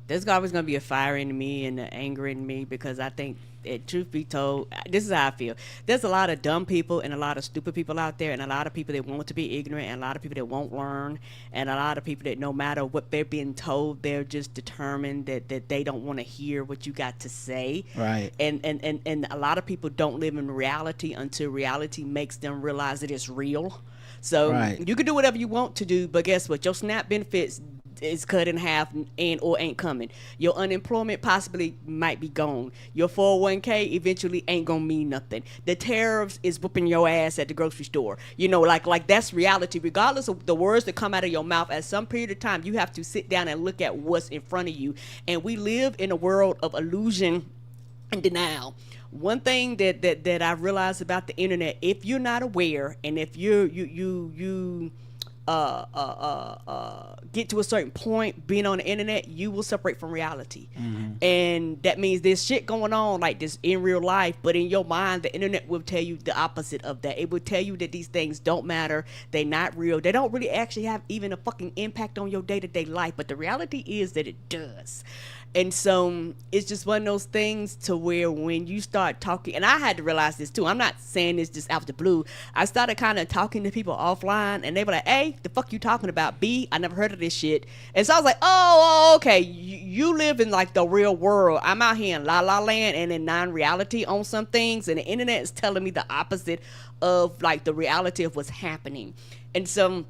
there's always going to be a fire in me and an anger in me, because I think, truth be told, this is how I feel. There's a lot of dumb people and a lot of stupid people out there, and a lot of people that want to be ignorant, and a lot of people that won't learn, and a lot of people that no matter what they're being told, they're just determined that they don't want to hear what you got to say. Right. And a lot of people don't live in reality until reality makes them realize that it's real. So you can do whatever you want to do, but guess what? Your SNAP benefits is cut in half and or ain't coming. Your unemployment possibly might be gone. Your 401k eventually ain't gonna mean nothing. The tariffs is whooping your ass at the grocery store. You know, like that's reality. Regardless of the words that come out of your mouth, at some period of time, you have to sit down and look at what's in front of you. And we live in a world of illusion and denial. One thing that I realized about the internet, if you're not aware, and if you get to a certain point being on the internet, you will separate from reality. And that means there's shit going on like this in real life, but in your mind the internet will tell you the opposite of that. It will tell you that these things don't matter, they're not real, they don't really actually have even a fucking impact on your day-to-day life, but the reality is that it does. And so it's just one of those things to where when you start talking, and I had to realize this too, I'm not saying this just out the blue, I started kind of talking to people offline, and they were like, A, the fuck you talking about? B, I never heard of this shit. And so I was like, oh okay, you live in like the real world. I'm out here in La La Land and in non-reality on some things, and the internet is telling me the opposite of like the reality of what's happening. And so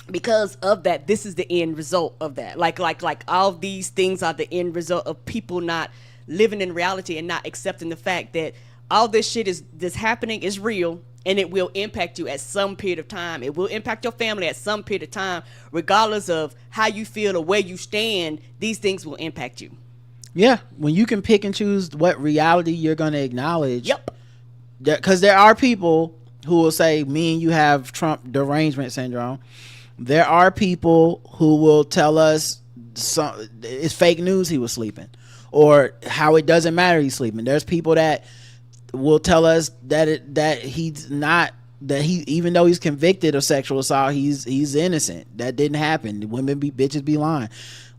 because of that, this is the end result of that. Like all these things are the end result of people not living in reality and not accepting the fact that all this shit that's happening is real, and it will impact you at some period of time. It will impact your family at some period of time. Regardless of how you feel or where you stand, these things will impact you. Yeah, when you can pick and choose what reality you're going to acknowledge. Yep. Because there are people who will say, me and you have Trump derangement syndrome. There are people who will tell us it's fake news he was sleeping, or how it doesn't matter he's sleeping. There's people that will tell us that he's not, that he, even though he's convicted of sexual assault, he's innocent. That didn't happen. Women bitches be lying.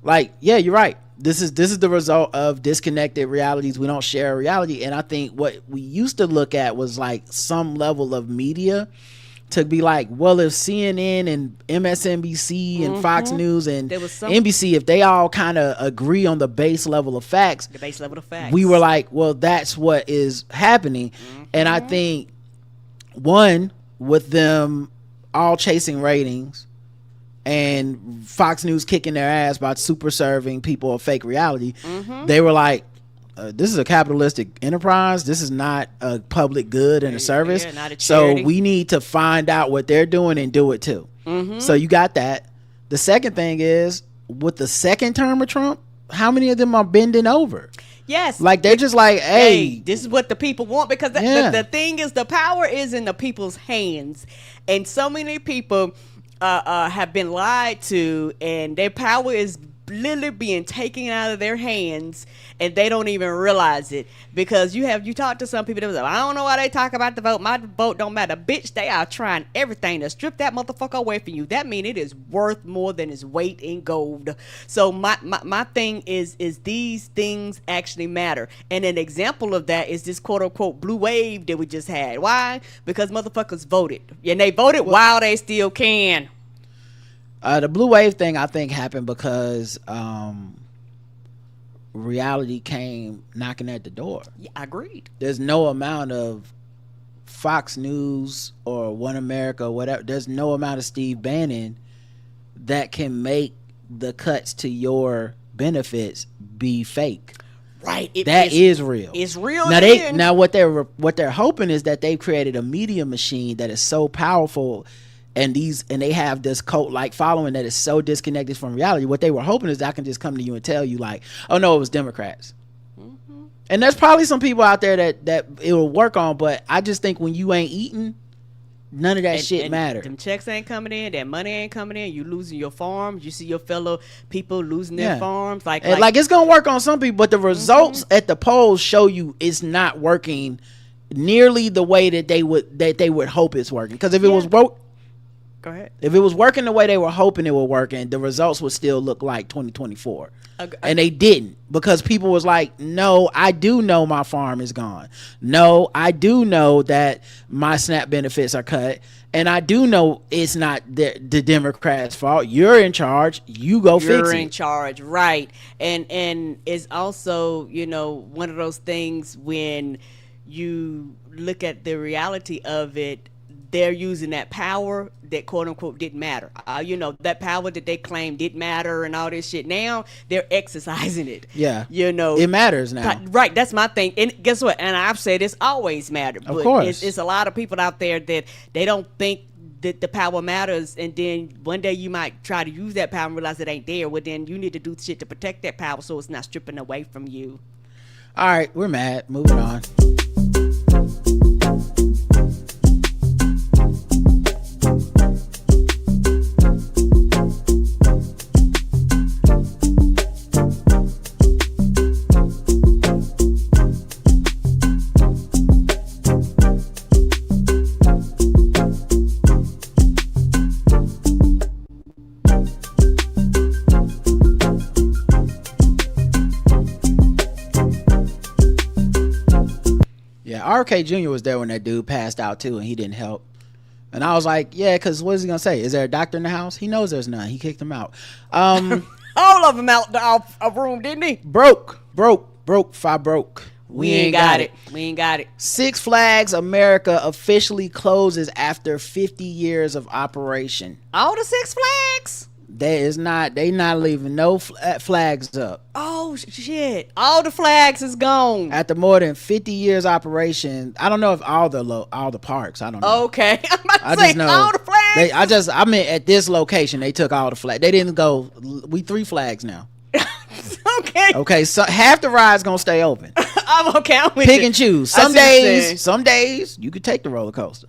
Like, yeah, you're right. This is the result of disconnected realities. We don't share a reality. And I think what we used to look at was like some level of media to be like, well, if CNN and MSNBC and Fox News and NBC, if they all kind of agree on the base level of facts, we were like, well, that's what is happening. And I think, one, with them all chasing ratings and Fox News kicking their ass by super serving people a fake reality, they were like, this is a capitalistic enterprise. This is not a public good and a service. Not a charity. So we need to find out what they're doing and do it too. So you got that. The second thing is, with the second term of Trump, how many of them are bending over? Yes. Like, they're just like, hey, this is what the people want, because the thing is, the power is in the people's hands. And so many people have been lied to, and their power is literally being taken out of their hands, and they don't even realize it. Because you talk to some people that was like, I don't know why they talk about the vote, my vote don't matter. Bitch, they are trying everything to strip that motherfucker away from you. That means it is worth more than its weight in gold. So my thing is these things actually matter. And an example of that is this quote unquote blue wave that we just had. Why? Because motherfuckers voted, and they voted while they still can. The blue wave thing, I think, happened because reality came knocking at the door. Yeah, I agreed. There's no amount of Fox News or One America or whatever. There's no amount of Steve Bannon that can make the cuts to your benefits be fake. Right. That is real. It's real. Now what they're hoping is that they've created a media machine that is so powerful, and they have this cult like following that is so disconnected from reality. What they were hoping is that I can just come to you and tell you like, oh no, it was Democrats. Mm-hmm. And there's probably some people out there that it will work on, but I just think when you ain't eating, none of that shit matter. Them checks ain't coming in, that money ain't coming in, you losing your farms, you see your fellow people losing their farms. Like it's gonna work on some people, but the results at the polls show you it's not working nearly the way that they would hope it's working. Because if it was Go ahead. If it was working the way they were hoping it would work, and the results would still look like 2024. And they didn't, because people was like, no, I do know my farm is gone. No, I do know that my SNAP benefits are cut. And I do know it's not the Democrats' fault. You're in charge. You go fix it. You're in charge, right. And it's also, one of those things when you look at the reality of it, they're using that power that quote unquote didn't matter. That power that they claim didn't matter and all this shit. Now they're exercising it. Yeah. It matters now. Right. That's my thing. And guess what? And I've said it's always mattered. Of course. It's a lot of people out there that they don't think that the power matters, and then one day you might try to use that power and realize it ain't there. Well, then you need to do shit to protect that power so it's not stripping away from you. All right, we're mad. Moving on. RK Jr. was there when that dude passed out too, and he didn't help. And I was like, yeah, because what is he gonna say? Is there a doctor in the house? He knows there's none. He kicked him out. All of them out of room, didn't he? Broke. We ain't got it. We ain't got it. Six Flags America officially closes after 50 years of operation. All the Six Flags? They not leaving no flags up. Oh shit! All the flags is gone. After more than 50 years operation, I don't know if all the parks. I don't know. Okay, I just know all the flags. I meant at this location they took all the flags. They didn't go. We 3 flags now. Okay. Okay, so half the ride's gonna stay open. I'm okay. I'm with Pick you. and choose. Some days you could take the roller coaster.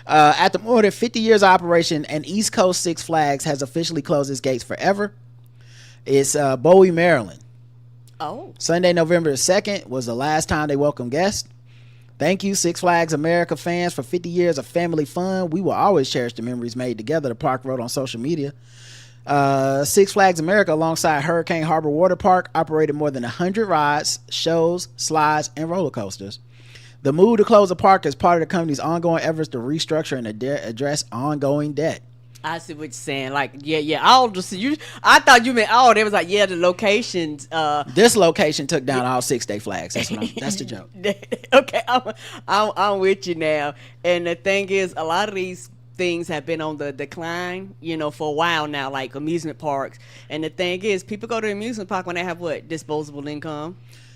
After more than 50 years of operation, and East Coast Six Flags has officially closed its gates forever. It's Bowie, Maryland. Oh. Sunday, November 2nd was the last time they welcomed guests. Thank you, Six Flags America fans, for 50 years of family fun. We will always cherish the memories made together, the park wrote on social media. Six Flags America, alongside Hurricane Harbor Water Park, operated more than 100 rides, shows, slides, and roller coasters. The move to close the park is part of the company's ongoing efforts to restructure and address ongoing debt. I see what you're saying. Like, yeah. I thought you meant, they was like, yeah, the locations. This location took down all 6 Day Flags. That's the joke. Okay, I'm with you now. And the thing is, a lot of these things have been on the decline, for a while now, like amusement parks. And the thing is, people go to the amusement park when they have disposable income.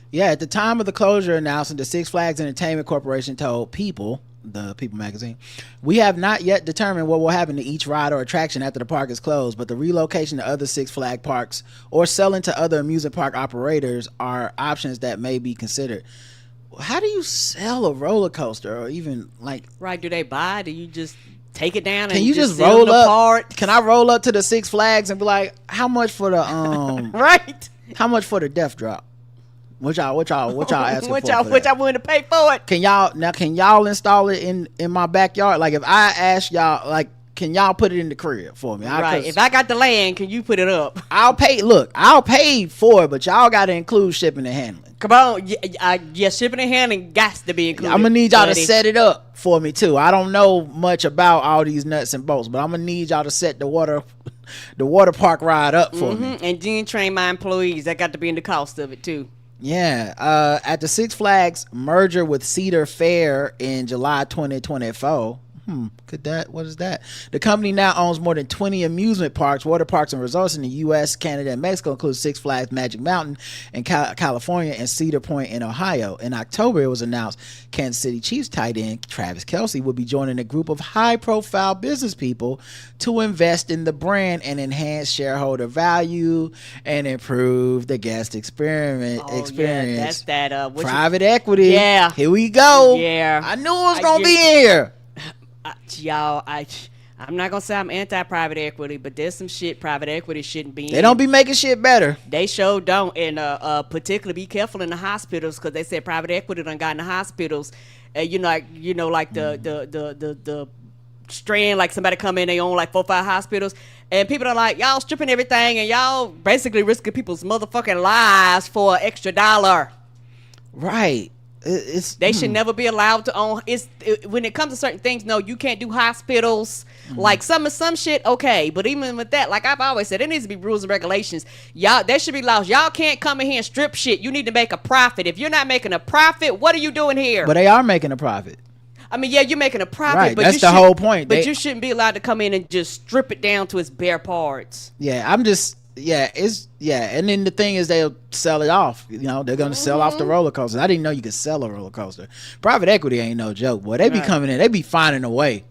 Yeah, at the time of the closure announcement, the Six Flags Entertainment Corporation told People, the People magazine, we have not yet determined what will happen to each ride or attraction after the park is closed, but the relocation to other Six Flag parks or selling to other amusement park operators are options that may be considered. How do you sell a roller coaster, or even right? Do they buy? Do you just take it down? Can you just roll up? Can I roll up to the Six Flags and be like, how much for the right? How much for the death drop? What y'all asking for? What y'all willing to pay for it? Can y'all install it in my backyard? Like, if I ask y'all, can y'all put it in the crib for me? Right. If I got the land, can you put it up? I'll pay for it, but y'all got to include shipping and handling. Come on. Yeah, shipping and handling got to be included. I'm going to need y'all to set it up for me, too. I don't know much about all these nuts and bolts, but I'm going to need y'all to set the water the water park ride up for me. And then train my employees. That got to be in the cost of it too. Yeah. At the Six Flags merger with Cedar Fair in July 2024. What is that? The company now owns more than 20 amusement parks, water parks, and resorts in the U.S., Canada, and Mexico, including Six Flags Magic Mountain in California and Cedar Point in Ohio. In October, it was announced Kansas City Chiefs tight end Travis Kelce would be joining a group of high-profile business people to invest in the brand and enhance shareholder value and improve the guest experience. Yeah, that's that. Private equity. Yeah. Here we go. Yeah. I knew it was going to be in here. Y'all, I'm not gonna say I'm anti-private equity, but there's some shit private equity shouldn't be. They don't be making shit better. They sure don't, and particularly be careful in the hospitals because they said private equity done got in the hospitals. Like the strand, like somebody come in, they own like 4 or 5 hospitals, and people are like, y'all stripping everything, and y'all basically risking people's motherfucking lives for an extra dollar. Right. They should never be allowed to own. When it comes to certain things, no, you can't do hospitals. Like some shit, okay, but even with that, like I've always said, there needs to be rules and regulations. Y'all, there should be laws. Y'all can't come in here and strip shit. You need to make a profit. If you're not making a profit, what are you doing here? But they are making a profit. I mean, yeah, you're making a profit, right, but that's the whole point. But you shouldn't be allowed to come in and just strip it down to its bare parts. Yeah, and then the thing is they'll sell it off. You know, they're gonna sell off the roller coaster. I didn't know you could sell a roller coaster. Private equity ain't no joke, boy. They be coming in, they be finding a way.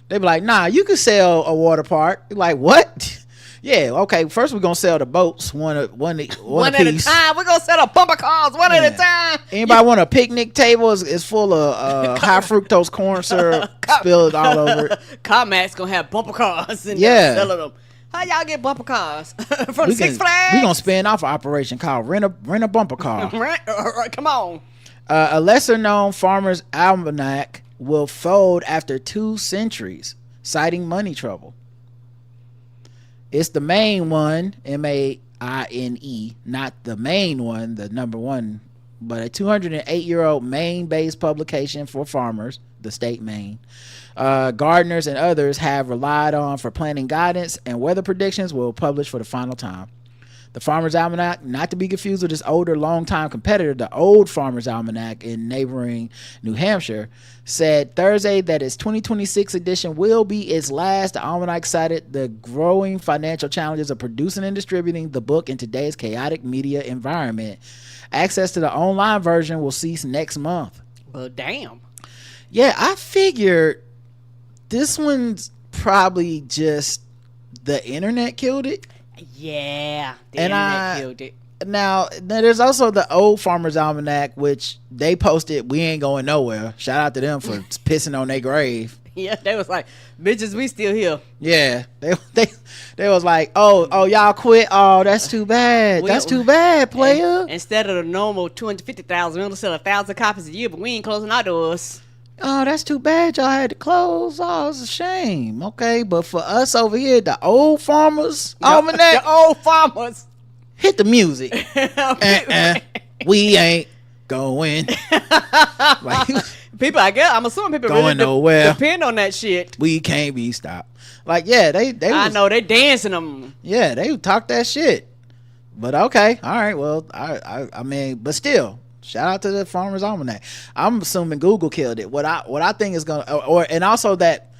They be like, nah, you could sell a water park. Like, what? Yeah, okay. First we're gonna sell the boats one at a piece. We're gonna sell the bumper cars one at a time. Anybody want a picnic table? Is full of high fructose corn syrup spilled all over it. CarMax gonna have bumper cars and selling them. How y'all get bumper cars from Six Flags? We gonna spin off an operation called rent a bumper car. Come on. A lesser known farmer's almanac will fold after 2 centuries, citing money trouble. It's the Maine one, M-A-I-N-E, not the main one, the number one, but a 208-year-old Maine-based publication for farmers, the state Maine. Gardeners and others have relied on for planning guidance and weather predictions will publish for the final time. The Farmer's Almanac, not to be confused with its older longtime competitor, the Old Farmer's Almanac in neighboring New Hampshire, said Thursday that its 2026 edition will be its last. The almanac cited the growing financial challenges of producing and distributing the book in today's chaotic media environment. Access to the online version will cease next month. Well, damn. Yeah, I figured this one's probably just the internet killed it. Yeah, the internet killed it. Now, there's also the Old Farmer's Almanac, which they posted, we ain't going nowhere. Shout out to them for pissing on their grave. Yeah, they was like, bitches, we still here. Yeah, they was like, oh, y'all quit. Oh, that's too bad. That's too bad, player. Instead of the normal 250,000, we're gonna sell 1,000 copies a year, but we ain't closing our doors. Oh, that's too bad. Y'all had to close. Oh, it's a shame. Okay, but for us over here, the Old Farmer's Almanac, the Old Farmers, hit the music. We ain't going. Like, people, I guess I'm assuming people going really nowhere. Depend on that shit. We can't be stopped. Like, yeah, I know they dancing them. Yeah, they talk that shit. But okay, all right. Well, I mean, but still, shout out to the Farmer's Almanac. I'm assuming Google killed it. What I think is gonna, and also that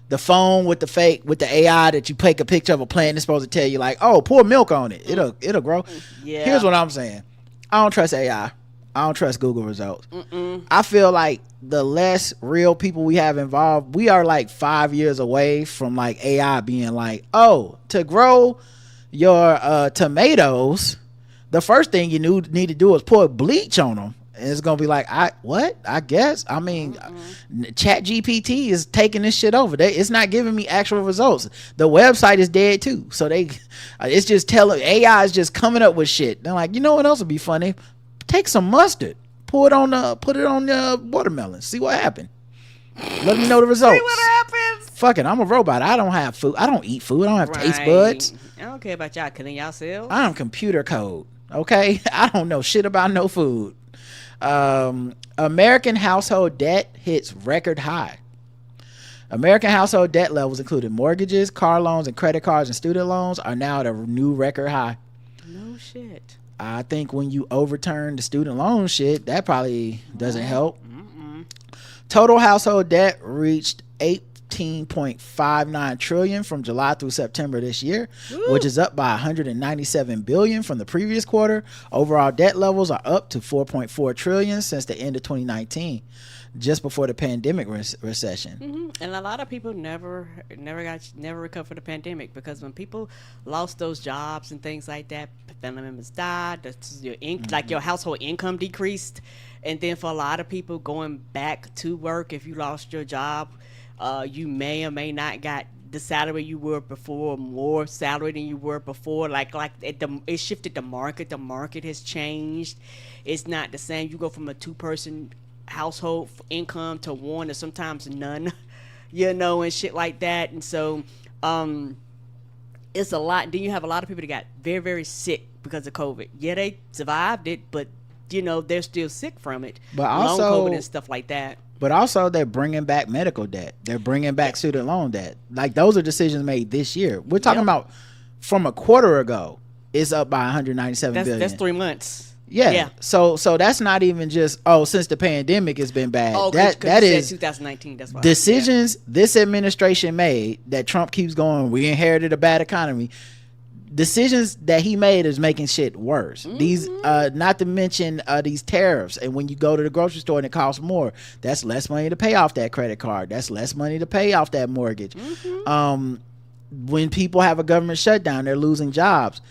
the phone with the AI that you take a picture of a plant is supposed to tell you like, oh, pour milk on it. It'll grow. Yeah. Here's what I'm saying. I don't trust AI. I don't trust Google results. I feel like the less real people we have involved, we are like 5 years away from like AI being like, oh, to grow your tomatoes, the first thing you need to do is pour bleach on them. And it's gonna be like, I guess. I mean, Chat GPT is taking this shit over. It's not giving me actual results. The website is dead too. So it's just telling AI is just coming up with shit. They're like, you know what else would be funny? Take some mustard, put it on the watermelon. See what happened. Let me know the results. See what happens. Fuck it, I'm a robot. I don't have food. I don't eat food. I don't have taste buds. I don't care about y'all killing yourselves. I'm computer code. Okay, I don't know shit about no food. American household debt hits record high. American household debt levels, including mortgages, car loans, and credit cards and student loans, are now at a new record high. No shit. I think when you overturn the student loan shit, that probably doesn't help. Total household debt reached 18.59 trillion from July through September this year, which is up by 197 billion from the previous quarter. Overall debt levels are up to 4.4 trillion since the end of 2019, just before the pandemic recession. And a lot of people never recovered from the pandemic, because when people lost those jobs and things like that, family members died, like your household income decreased, and then for a lot of people going back to work, if you lost your job, you may or may not got the salary you were before, more salary than you were before. It shifted the market. The market has changed. It's not the same. You go from a 2-person household income to one, or sometimes none, and shit like that. And so it's a lot. Then you have a lot of people that got very, very sick because of COVID. Yeah, they survived it, but they're still sick from it. But also, long COVID and stuff like that. But also, they're bringing back medical debt. They're bringing back student loan debt. Like, those are decisions made this year. We're talking about from a quarter ago, it's up by 197 billion. That's 3 months. Yeah. So that's not even just, since the pandemic has been bad. That is 2019. That's why. Decisions this administration made that Trump keeps going, we inherited a bad economy. Decisions that he made is making shit worse. These not to mention these tariffs, and when you go to the grocery store and it costs more, that's less money to pay off that credit card, that's less money to pay off that mortgage. When people have a government shutdown, they're losing jobs.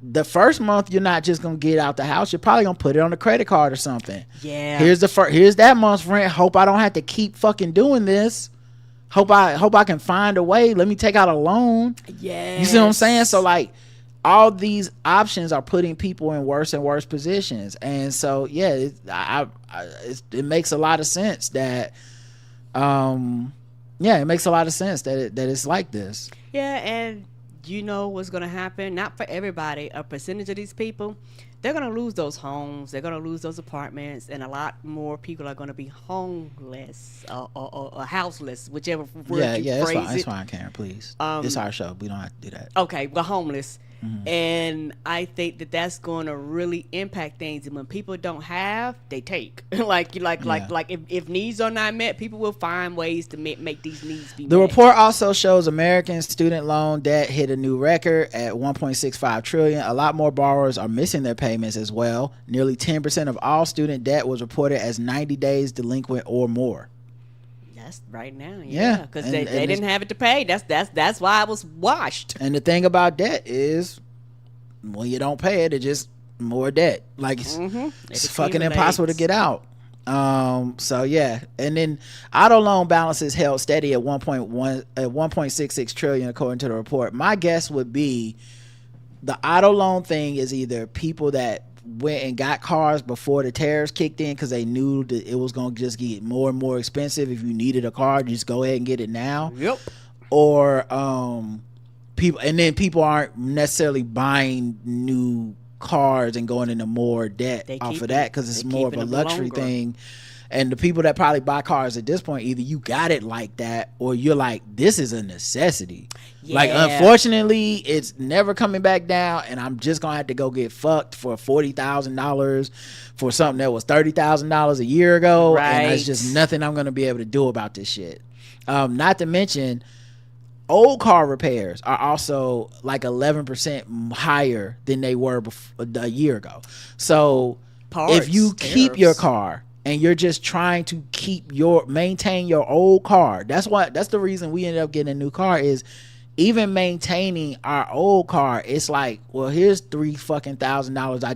The first month, you're not just gonna get out the house, you're probably gonna put it on a credit card or something. Here's that month's rent. Hope I don't have to keep fucking doing this. Hope I can find a way. Let me take out a loan. You see what I'm saying? So like, all these options are putting people in worse and worse positions. And so it makes a lot of sense that it makes a lot of sense that it's like this. And you know what's going to happen? Not for everybody. A percentage of these people, they're going to lose those homes. They're going to lose those apartments. And a lot more people are going to be homeless or houseless, whichever word you phrase it. It's fine, Karen, please. It's our show. We don't have to do that. Okay, well, homeless. And I think that's going to really impact things. And when people don't have, they take. like if needs are not met, people will find ways to make these needs be met. The report also shows American student loan debt hit a new record at 1.65 trillion. A lot more borrowers are missing their payments as well. Nearly 10% of all student debt was reported as 90 days delinquent or more. That's right now, because and they didn't have it to pay. That's why I was washed. And the thing about debt is, when you don't pay it, it's just more debt. Like it's fucking impossible to get out. And then auto loan balances held steady at 1.66 trillion according to the report. My guess would be the auto loan thing is either people that went and got cars before the tariffs kicked in because they knew that it was going to just get more and more expensive. If you needed a car, just go ahead and get it now. Or people aren't necessarily buying new cars and going into more debt off of that because it's more of a luxury thing. And the people that probably buy cars at this point, either you got it like that or you're like, this is a necessity. Like, unfortunately, it's never coming back down, and I'm just gonna have to go get fucked for $40,000 for something that was $30,000 a year ago, and there's just nothing I'm gonna be able to do about this shit. Not to mention, old car repairs are also like 11% higher than they were a year ago. So if you keep your car and you're just trying to maintain your old car, that's the reason we ended up getting a new car. Is even maintaining our old car, it's like, well, here's $3,000 I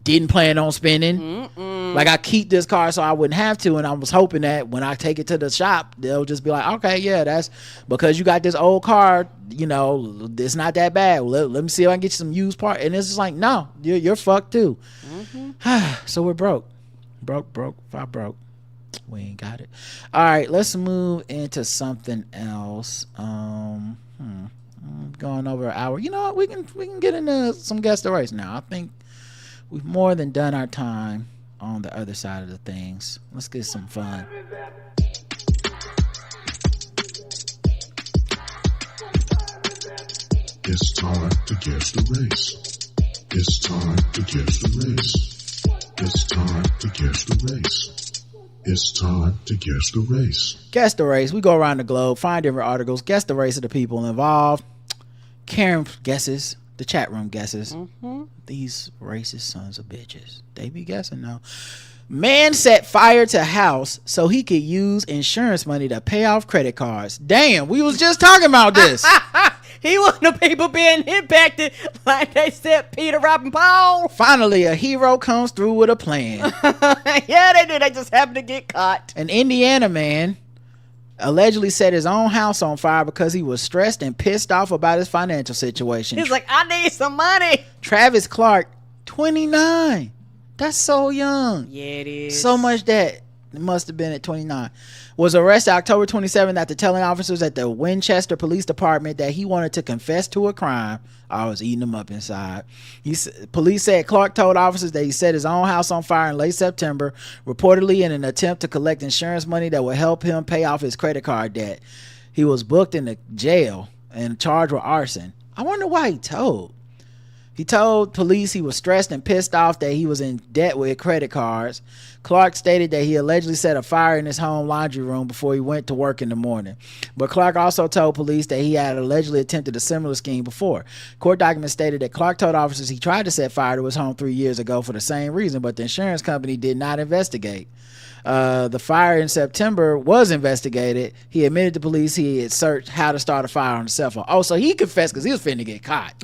didn't plan on spending. Like, I keep this car so I wouldn't have to, and I was hoping that when I take it to the shop, they'll just be like, okay, yeah, that's because you got this old car, it's not that bad. Let me see if I can get you some used part. And it's just like, no, you're fucked too. So we're broke. If broke, we ain't got it. All right, let's move into something else. Going over an hour. You know what? We can get into some guest stories now. I think we've more than done our time on the other side of the things. Let's get some fun. It's time to guess the race. It's time to guess the race. It's time to guess the race. It's time to guess the race. Guess the race. We go around the globe, find different articles, guess the race of the people involved. Karen guesses. The chat room guesses. These racist sons of bitches. They be guessing now. Man set fire to house so he could use insurance money to pay off credit cards. Damn, we was just talking about this. He want the people being impacted like they said Peter, Rob, and Paul. Finally, a hero comes through with a plan. Yeah, they did. They just happened to get caught. An Indiana man allegedly set his own house on fire because he was stressed and pissed off about his financial situation. He's like, I need some money. Travis Clark, 29. That's so young. Yeah, it is. So much that it must have been at 29. Was arrested October 27th after telling officers at the Winchester Police Department that he wanted to confess to a crime. I was eating him up inside. Police said Clark told officers that he set his own house on fire in late September, reportedly in an attempt to collect insurance money that would help him pay off his credit card debt. He was booked into jail and charged with arson. I wonder why he told. He told police he was stressed and pissed off that he was in debt with credit cards. Clark stated that he allegedly set a fire in his home laundry room before he went to work in the morning. But Clark also told police that he had allegedly attempted a similar scheme before. Court documents stated that Clark told officers he tried to set fire to his home 3 years ago for the same reason, but the insurance company did not investigate. The fire in September was investigated. He admitted to police he had searched how to start a fire on his cell phone. Oh, so he confessed because he was finna get caught.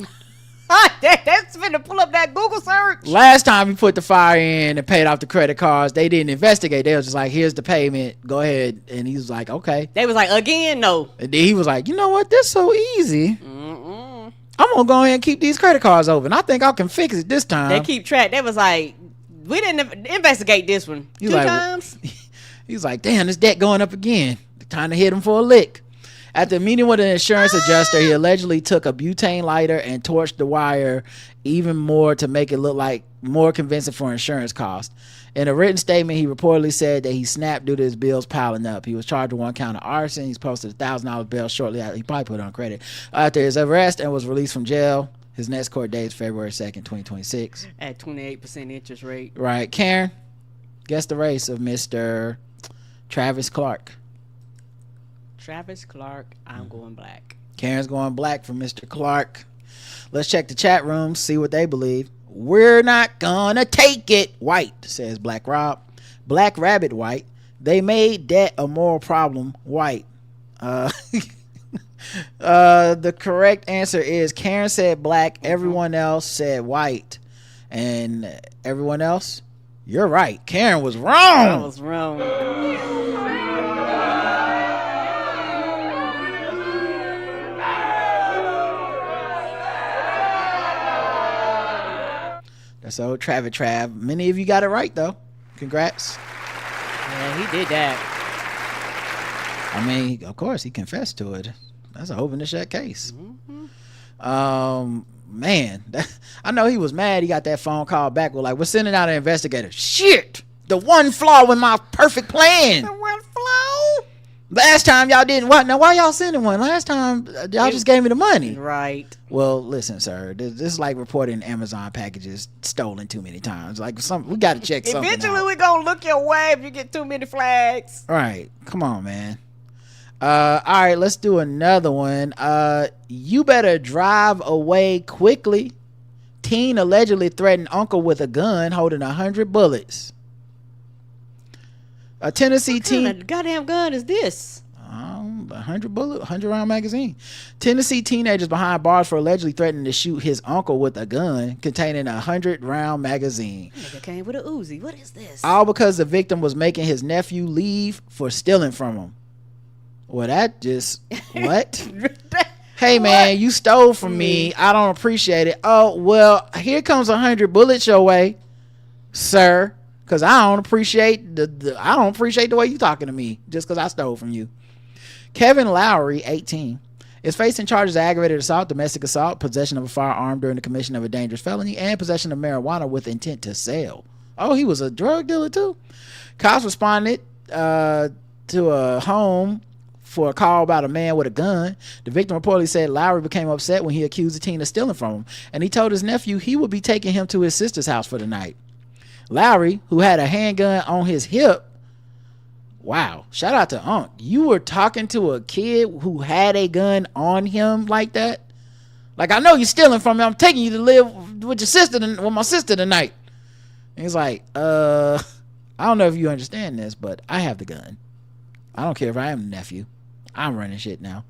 That's finna pull up that Google search. Last time he put the fire in and paid off the credit cards, they didn't investigate. They was just like, here's the payment, go ahead. And he was like, okay. They was like, again, no. And then he was like, you know what, this so easy. I'm gonna go ahead and keep these credit cards open. I think I can fix it this time. They keep track. They was like, we didn't investigate this one two times. He's like, damn, this debt going up again. Time to hit him for a lick. After meeting with an insurance adjuster, he allegedly took a butane lighter and torched the wire even more to make it look like more convincing for insurance costs. In a written statement, he reportedly said that he snapped due to his bills piling up. He was charged with 1 count of arson. He's posted a $1,000 bail shortly after. He probably put it on credit after his arrest and was released from jail. His next court date is February 2nd, 2026. At 28% interest rate. Right. Karen, guess the race of Mr. Travis Clark. Travis Clark, I'm going black. Karen's going black for Mr. Clark. Let's check the chat room, see what they believe. We're not gonna take it. White, says Black Rob. Black Rabbit, white. They made debt a moral problem. White. The correct answer is Karen said black. Everyone else said white. And everyone else, you're right. Karen was wrong. I was wrong. That's old Trav. Many of you got it right, though. Congrats. Yeah, he did that. I mean, of course, he confessed to it. That's a hope in the shut case. Man, I know he was mad. He got that phone call back with like, we're sending out an investigator. Shit! The one flaw in my perfect plan. The one flaw? Last time y'all didn't what? Now why y'all sending one? Last time y'all just gave me the money. Right. Well, listen, sir. This is like reporting Amazon packages stolen too many times. Like we got to check something out. Eventually, we're gonna look your way if you get too many flags. All right, come on, man. All right, let's do another one. You better drive away quickly. Teen allegedly threatened uncle with a gun holding 100 bullets. A Tennessee teen. What kind of goddamn gun is this? 100 round magazine. Tennessee teenagers behind bars for allegedly threatening to shoot his uncle with a gun containing 100 round magazine. Nigga came with a Uzi. What is this? All because the victim was making his nephew leave for stealing from him. Well, that just what? Hey man, you stole from me. I don't appreciate it. Oh well, here comes 100 bullets your way, sir. Cause I don't appreciate the way you talking to me just cause I stole from you. Kevin Lowry, 18, is facing charges of aggravated assault, domestic assault, possession of a firearm during the commission of a dangerous felony, and possession of marijuana with intent to sell. Oh, he was a drug dealer too. Cops responded to a home for a call about a man with a gun. The victim reportedly said Lowry became upset when he accused the teen of stealing from him, and he told his nephew he would be taking him to his sister's house for the night. Lowry, who had a handgun on his hip, wow, shout out to Unc. You were talking to a kid who had a gun on him like that? Like, I know you're stealing from me. I'm taking you to live with your sister, with my sister tonight. And he's like, I don't know if you understand this, but I have the gun. I don't care if I am the nephew. I'm running shit now.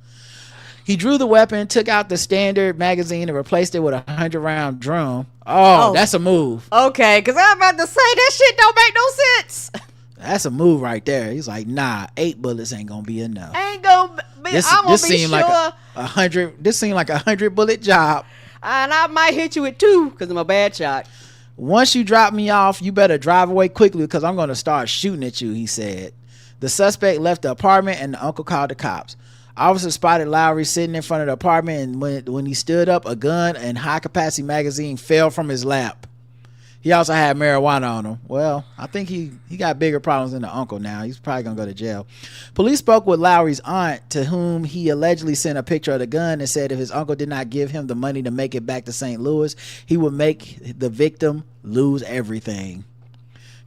He drew the weapon, took out the standard magazine, and replaced it with a 100-round drum. Oh, that's a move. Okay, because I'm about to say that shit don't make no sense. That's a move right there. He's like, nah, 8 bullets ain't gonna be enough. Ain't gonna be. I'm gonna be sure. Like 100. This seemed like a 100-bullet job. And I might hit you with 2 because I'm a bad shot. Once you drop me off, you better drive away quickly because I'm gonna start shooting at you, he said. The suspect left the apartment and the uncle called the cops. Officers spotted Lowry sitting in front of the apartment, and when he stood up, a gun and high-capacity magazine fell from his lap. He also had marijuana on him. Well, I think he got bigger problems than the uncle now. He's probably going to go to jail. Police spoke with Lowry's aunt, to whom he allegedly sent a picture of the gun, and said if his uncle did not give him the money to make it back to St. Louis, he would make the victim lose everything.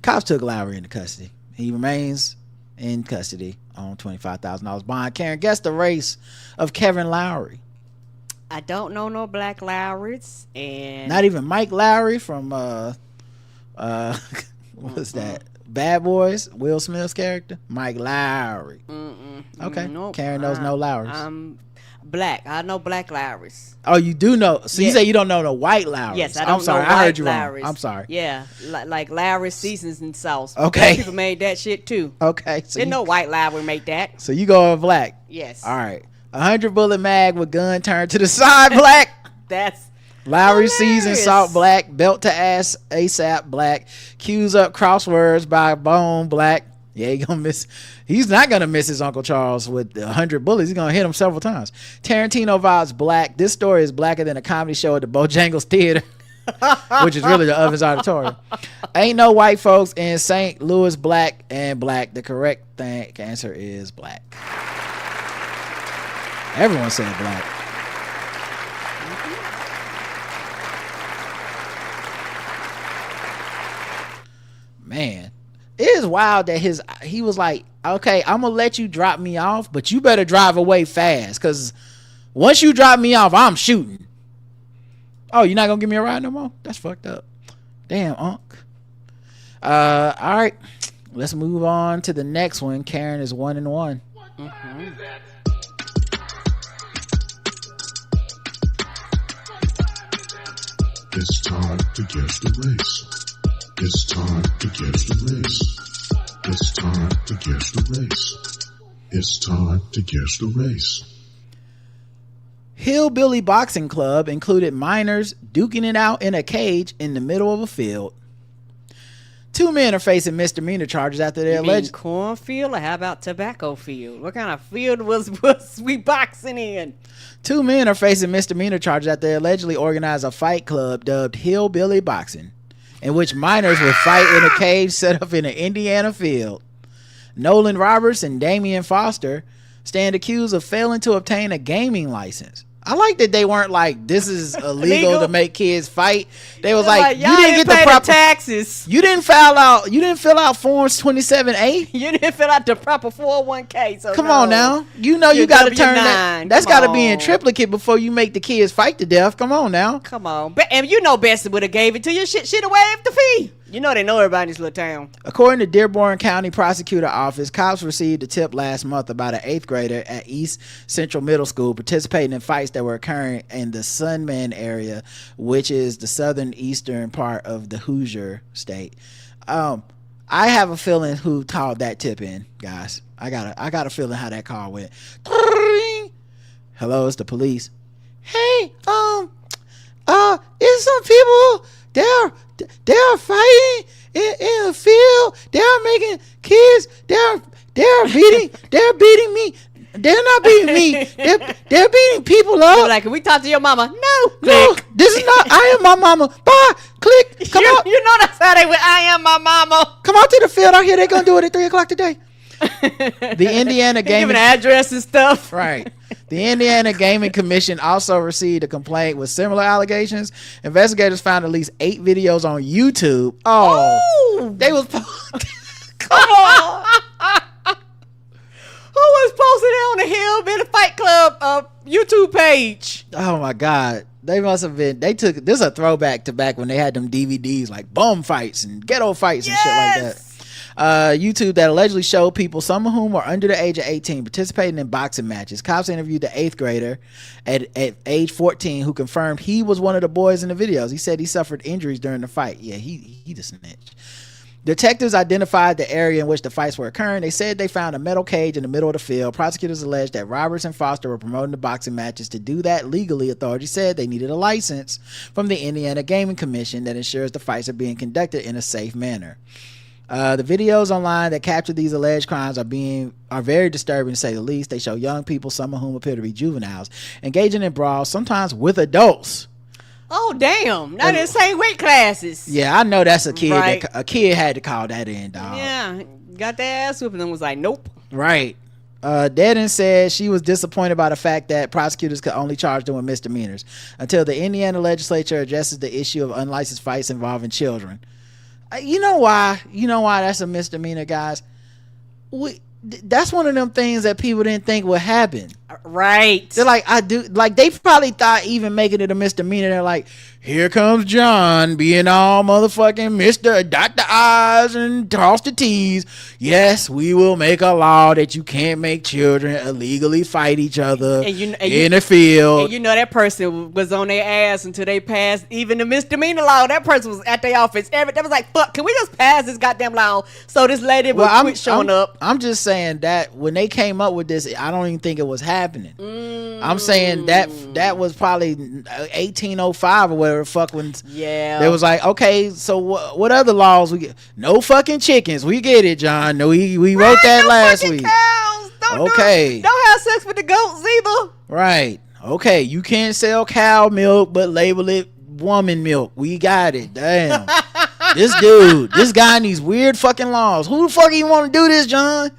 Cops took Lowry into custody. He remains in custody on $25,000 bond. Karen, guess the race of Kevin Lowry. I don't know no black Lowrys, and not even Mike Lowry from what's that? Bad Boys, Will Smith's character, Mike Lowry. Okay, nope. Karen knows no Lowrys. I'm black. I know black Lowrys. Oh, you do know? So you say you don't know the white Lowrys? Yes, I don't I'm sorry, know I heard white you Lowrys. wrong. I'm sorry. Yeah, like Lowry Seasons and Sauce. Okay, black people made that shit too. Okay, so didn't know white Lowry made that. So you go black? Yes. All right. 100-bullet mag with gun turned to the side, black. That's Lowry seasoned salt black, belt to ass ASAP black, cues up crosswords by Bone black. Yeah, he's not gonna miss his Uncle Charles with 100 bullets. He's gonna hit him several times. Tarantino vibes black. This story is blacker than a comedy show at the Bojangles Theater, which is really the Ovens Auditorium. Ain't no white folks in St. Louis black and black. The correct answer is black. Everyone said black. Man, it is wild that he was like, okay, I'm gonna let you drop me off, but you better drive away fast, because once you drop me off, I'm shooting. Oh, you're not gonna give me a ride no more? That's fucked up. Damn, Unc. All right, let's move on to the next one. Karen is 1-1. It's time to guess the race. It's time to guess the race. It's time to guess the race. It's time to guess the race. Hillbilly Boxing Club included minors duking it out in a cage in the middle of a field. 2 men are facing misdemeanor charges after their alleged cornfield, or how about tobacco field? What kind of field was we boxing in? 2 men are facing misdemeanor charges after they allegedly organized a fight club dubbed Hillbilly Boxing, in which minors would fight in a cage set up in an Indiana field. Nolan Roberts and Damian Foster stand accused of failing to obtain a gaming license. I like that they weren't like, this is illegal to make kids fight. They was like, you didn't get the proper taxes. You didn't fill out forms 27A. You didn't fill out the proper 401k. So come on now. You know you got to turn that. That's got to be in triplicate before you make the kids fight to death. Come on now. Come on. And you know Bessie would have gave it to you. Shit away the fee. You know they know everybody in this little town. According to Dearborn County Prosecutor Office, cops received a tip last month about an 8th grader at East Central Middle School participating in fights that were occurring in the Sunman area, which is the southern eastern part of the Hoosier state. I have a feeling who called that tip in, guys. I got a feeling how that call went. Hello, it's the police. Hey, it's some people. They're fighting in a field. They're making kids. They're beating me. They're not beating me. They're beating people up. You're like, can we talk to your mama? No. Click. This is not. I am my mama. Bye. Click. Come on. You know that's how they went. I am my mama. Come out to the field out here. They're gonna do it at 3:00 today. The Indiana giving address and stuff. Right. The Indiana Gaming Commission also received a complaint with similar allegations. Investigators found at least 8 videos on YouTube. They was come on. Who was posting it on the Hillbilly Fight Club YouTube page? Oh my God. They must have been. This is a throwback to back when they had them DVDs like bum fights and ghetto fights and shit like that. YouTube that allegedly showed people, some of whom were under the age of 18, participating in boxing matches. Cops interviewed the 8th grader at age 14 who confirmed he was one of the boys in the videos. He said he suffered injuries during the fight. Yeah, he the snitch. Detectives identified the area in which the fights were occurring. They said they found a metal cage in the middle of the field. Prosecutors alleged that Roberts and Foster were promoting the boxing matches. To do that legally, authorities said they needed a license from the Indiana Gaming Commission that ensures the fights are being conducted in a safe manner. The videos online that capture these alleged crimes are very disturbing, to say the least. They show young people, some of whom appear to be juveniles, engaging in brawls, sometimes with adults. Oh damn! Not in the same weight classes. Yeah, I know that's a kid. Right. A kid had to call that in, dog. Yeah, got their ass whooping and was like, nope. Right. Dedden said she was disappointed by the fact that prosecutors could only charge them with misdemeanors until the Indiana legislature addresses the issue of unlicensed fights involving children. You know why that's a misdemeanor, guys? That's one of them things that people didn't think would happen. Right. They're like, they probably thought even making it a misdemeanor, they're like, here comes John being all motherfucking Mr. Dr. Oz and toss the T's. Yes, we will make a law that you can't make children illegally fight each other in the field. And that person was on their ass until they passed even the misdemeanor law. That person was at their office. They was like, fuck, can we just pass this goddamn law so this lady will quit showing up? I'm just saying that when they came up with this, I don't even think it was happening. I'm saying that was probably 1805 or whatever the fuck when they was like, okay, so what other laws we get? No fucking chickens. We get it, John. No, we wrote that last week. Cows. Don't have sex with the goats either. Right. Okay, you can't sell cow milk but label it woman milk. We got it. Damn. This guy needs weird fucking laws. Who the fuck you want to do this, John?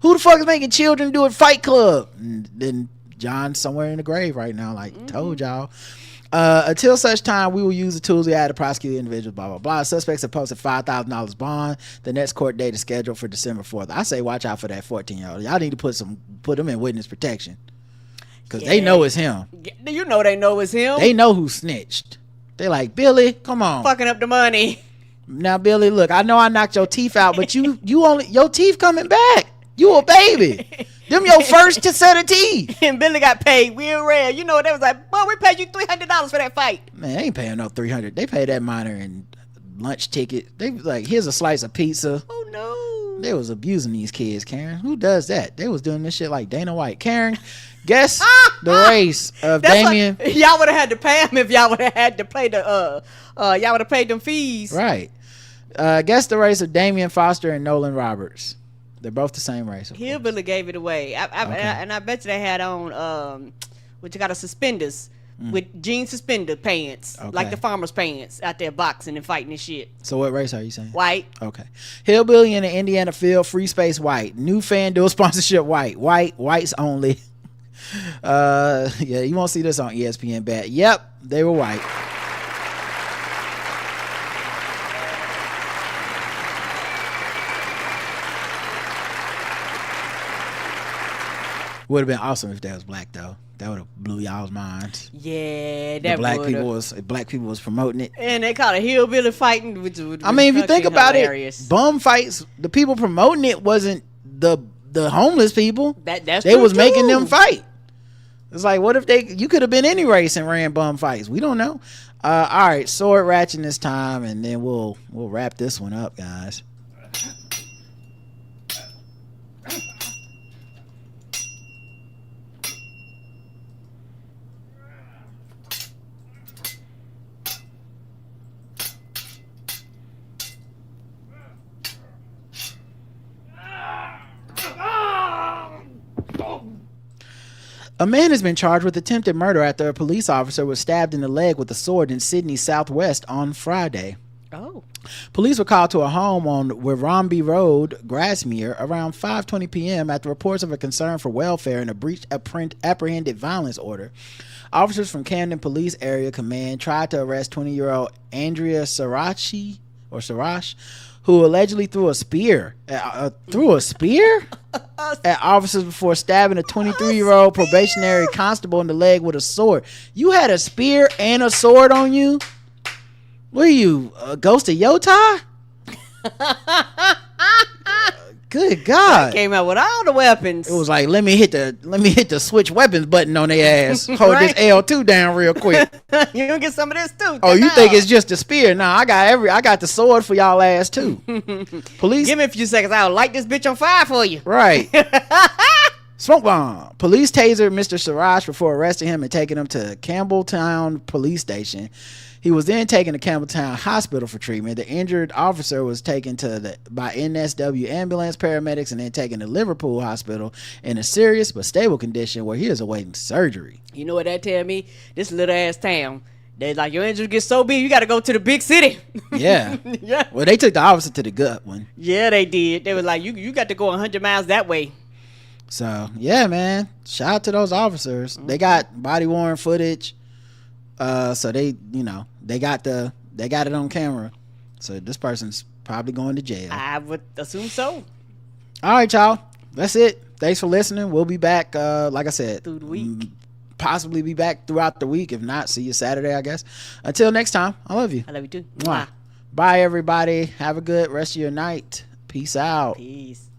Who the fuck is making children do it Fight Club? And then John's somewhere in the grave right now, like, told y'all. Until such time, we will use the tools we had to prosecute the individuals, blah, blah, blah. Suspects have posted $5,000 bond. The next court date is scheduled for December 4th. I say watch out for that 14-year-old. Y'all need to put them in witness protection. Because they know it's him. You know they know it's him. They know who snitched. They like, Billy, come on. Fucking up the money. Now, Billy, look, I know I knocked your teeth out, but you only, your teeth coming back. You a baby. Them your first set of teeth. And Billy got paid real rare. You know, they was like, boy, we paid you $300 for that fight. Man, they ain't paying no $300. They paid that minor in lunch ticket. They was like, here's a slice of pizza. Oh no. They was abusing these kids, Karen. Who does that? They was doing this shit like Dana White. Karen, guess the race of Damien. Like, y'all would have had to pay him if y'all would have had to pay y'all would have paid them fees. Right. Guess the race of Damian Foster and Nolan Roberts. They're both the same race. Hillbilly gave it away. And I bet you they had on what you got, suspenders with jean suspender pants, like the farmers' pants, out there boxing and fighting and shit. So what race are you saying? White. Okay. Hillbilly in the Indiana field, free space white. New FanDuel sponsorship white. Whites only. Yeah, you won't see this on ESPN Bet. Yep, they were white. Would have been awesome if that was black though. That would have blew y'all's minds. Yeah, that black people was promoting it, and they called it hillbilly fighting. Which I mean, if you think about hilarious. It, bum fights. The people promoting it wasn't the homeless people. That's they was too. Making them fight. It's like, what if you could have been any race and ran bum fights? We don't know. All right, sword ratchetness time, and then we'll wrap this one up, guys. A man has been charged with attempted murder after a police officer was stabbed in the leg with a sword in Sydney Southwest on Friday. Oh. Police were called to a home on Wirramby Road, Grasmere, around 5:20 p.m. after reports of a concern for welfare and a breached apprehended violence order. Officers from Camden Police Area Command tried to arrest 20-year-old Andrea Sarachi, who allegedly threw a spear at officers before stabbing a 23-year-old probationary constable in the leg with a sword. You had a spear and a sword on you? What are you, a ghost of Yota? Good God! Came out with all the weapons. It was like, let me hit the switch weapons button on their ass. Hold this L2 down real quick. You gonna get some of this too. Oh, you think it's just a spear? Nah, I got the sword for y'all ass too. Police, give me a few seconds. I'll light this bitch on fire for you. Right. Smoke bomb. Police tasered Mr. Siraj before arresting him and taking him to Campbelltown Police Station. He was then taken to Campbelltown Hospital for treatment. The injured officer was taken by NSW ambulance paramedics and then taken to Liverpool Hospital in a serious but stable condition where he is awaiting surgery. You know what that tell me? This little ass town, they like, your injury gets so big, you got to go to the big city. Yeah. Yeah. Well, they took the officer to the gut one. Yeah, they did. They was like, you got to go 100 miles that way. So, yeah, man. Shout out to those officers. They got body worn footage. So they got it on camera. So this person's probably going to jail. I would assume so. All right, y'all. That's it. Thanks for listening. We'll be back, like I said, through the week. Possibly be back throughout the week. If not, see you Saturday, I guess. Until next time, I love you. I love you too. Mwah. Bye, everybody. Have a good rest of your night. Peace out. Peace.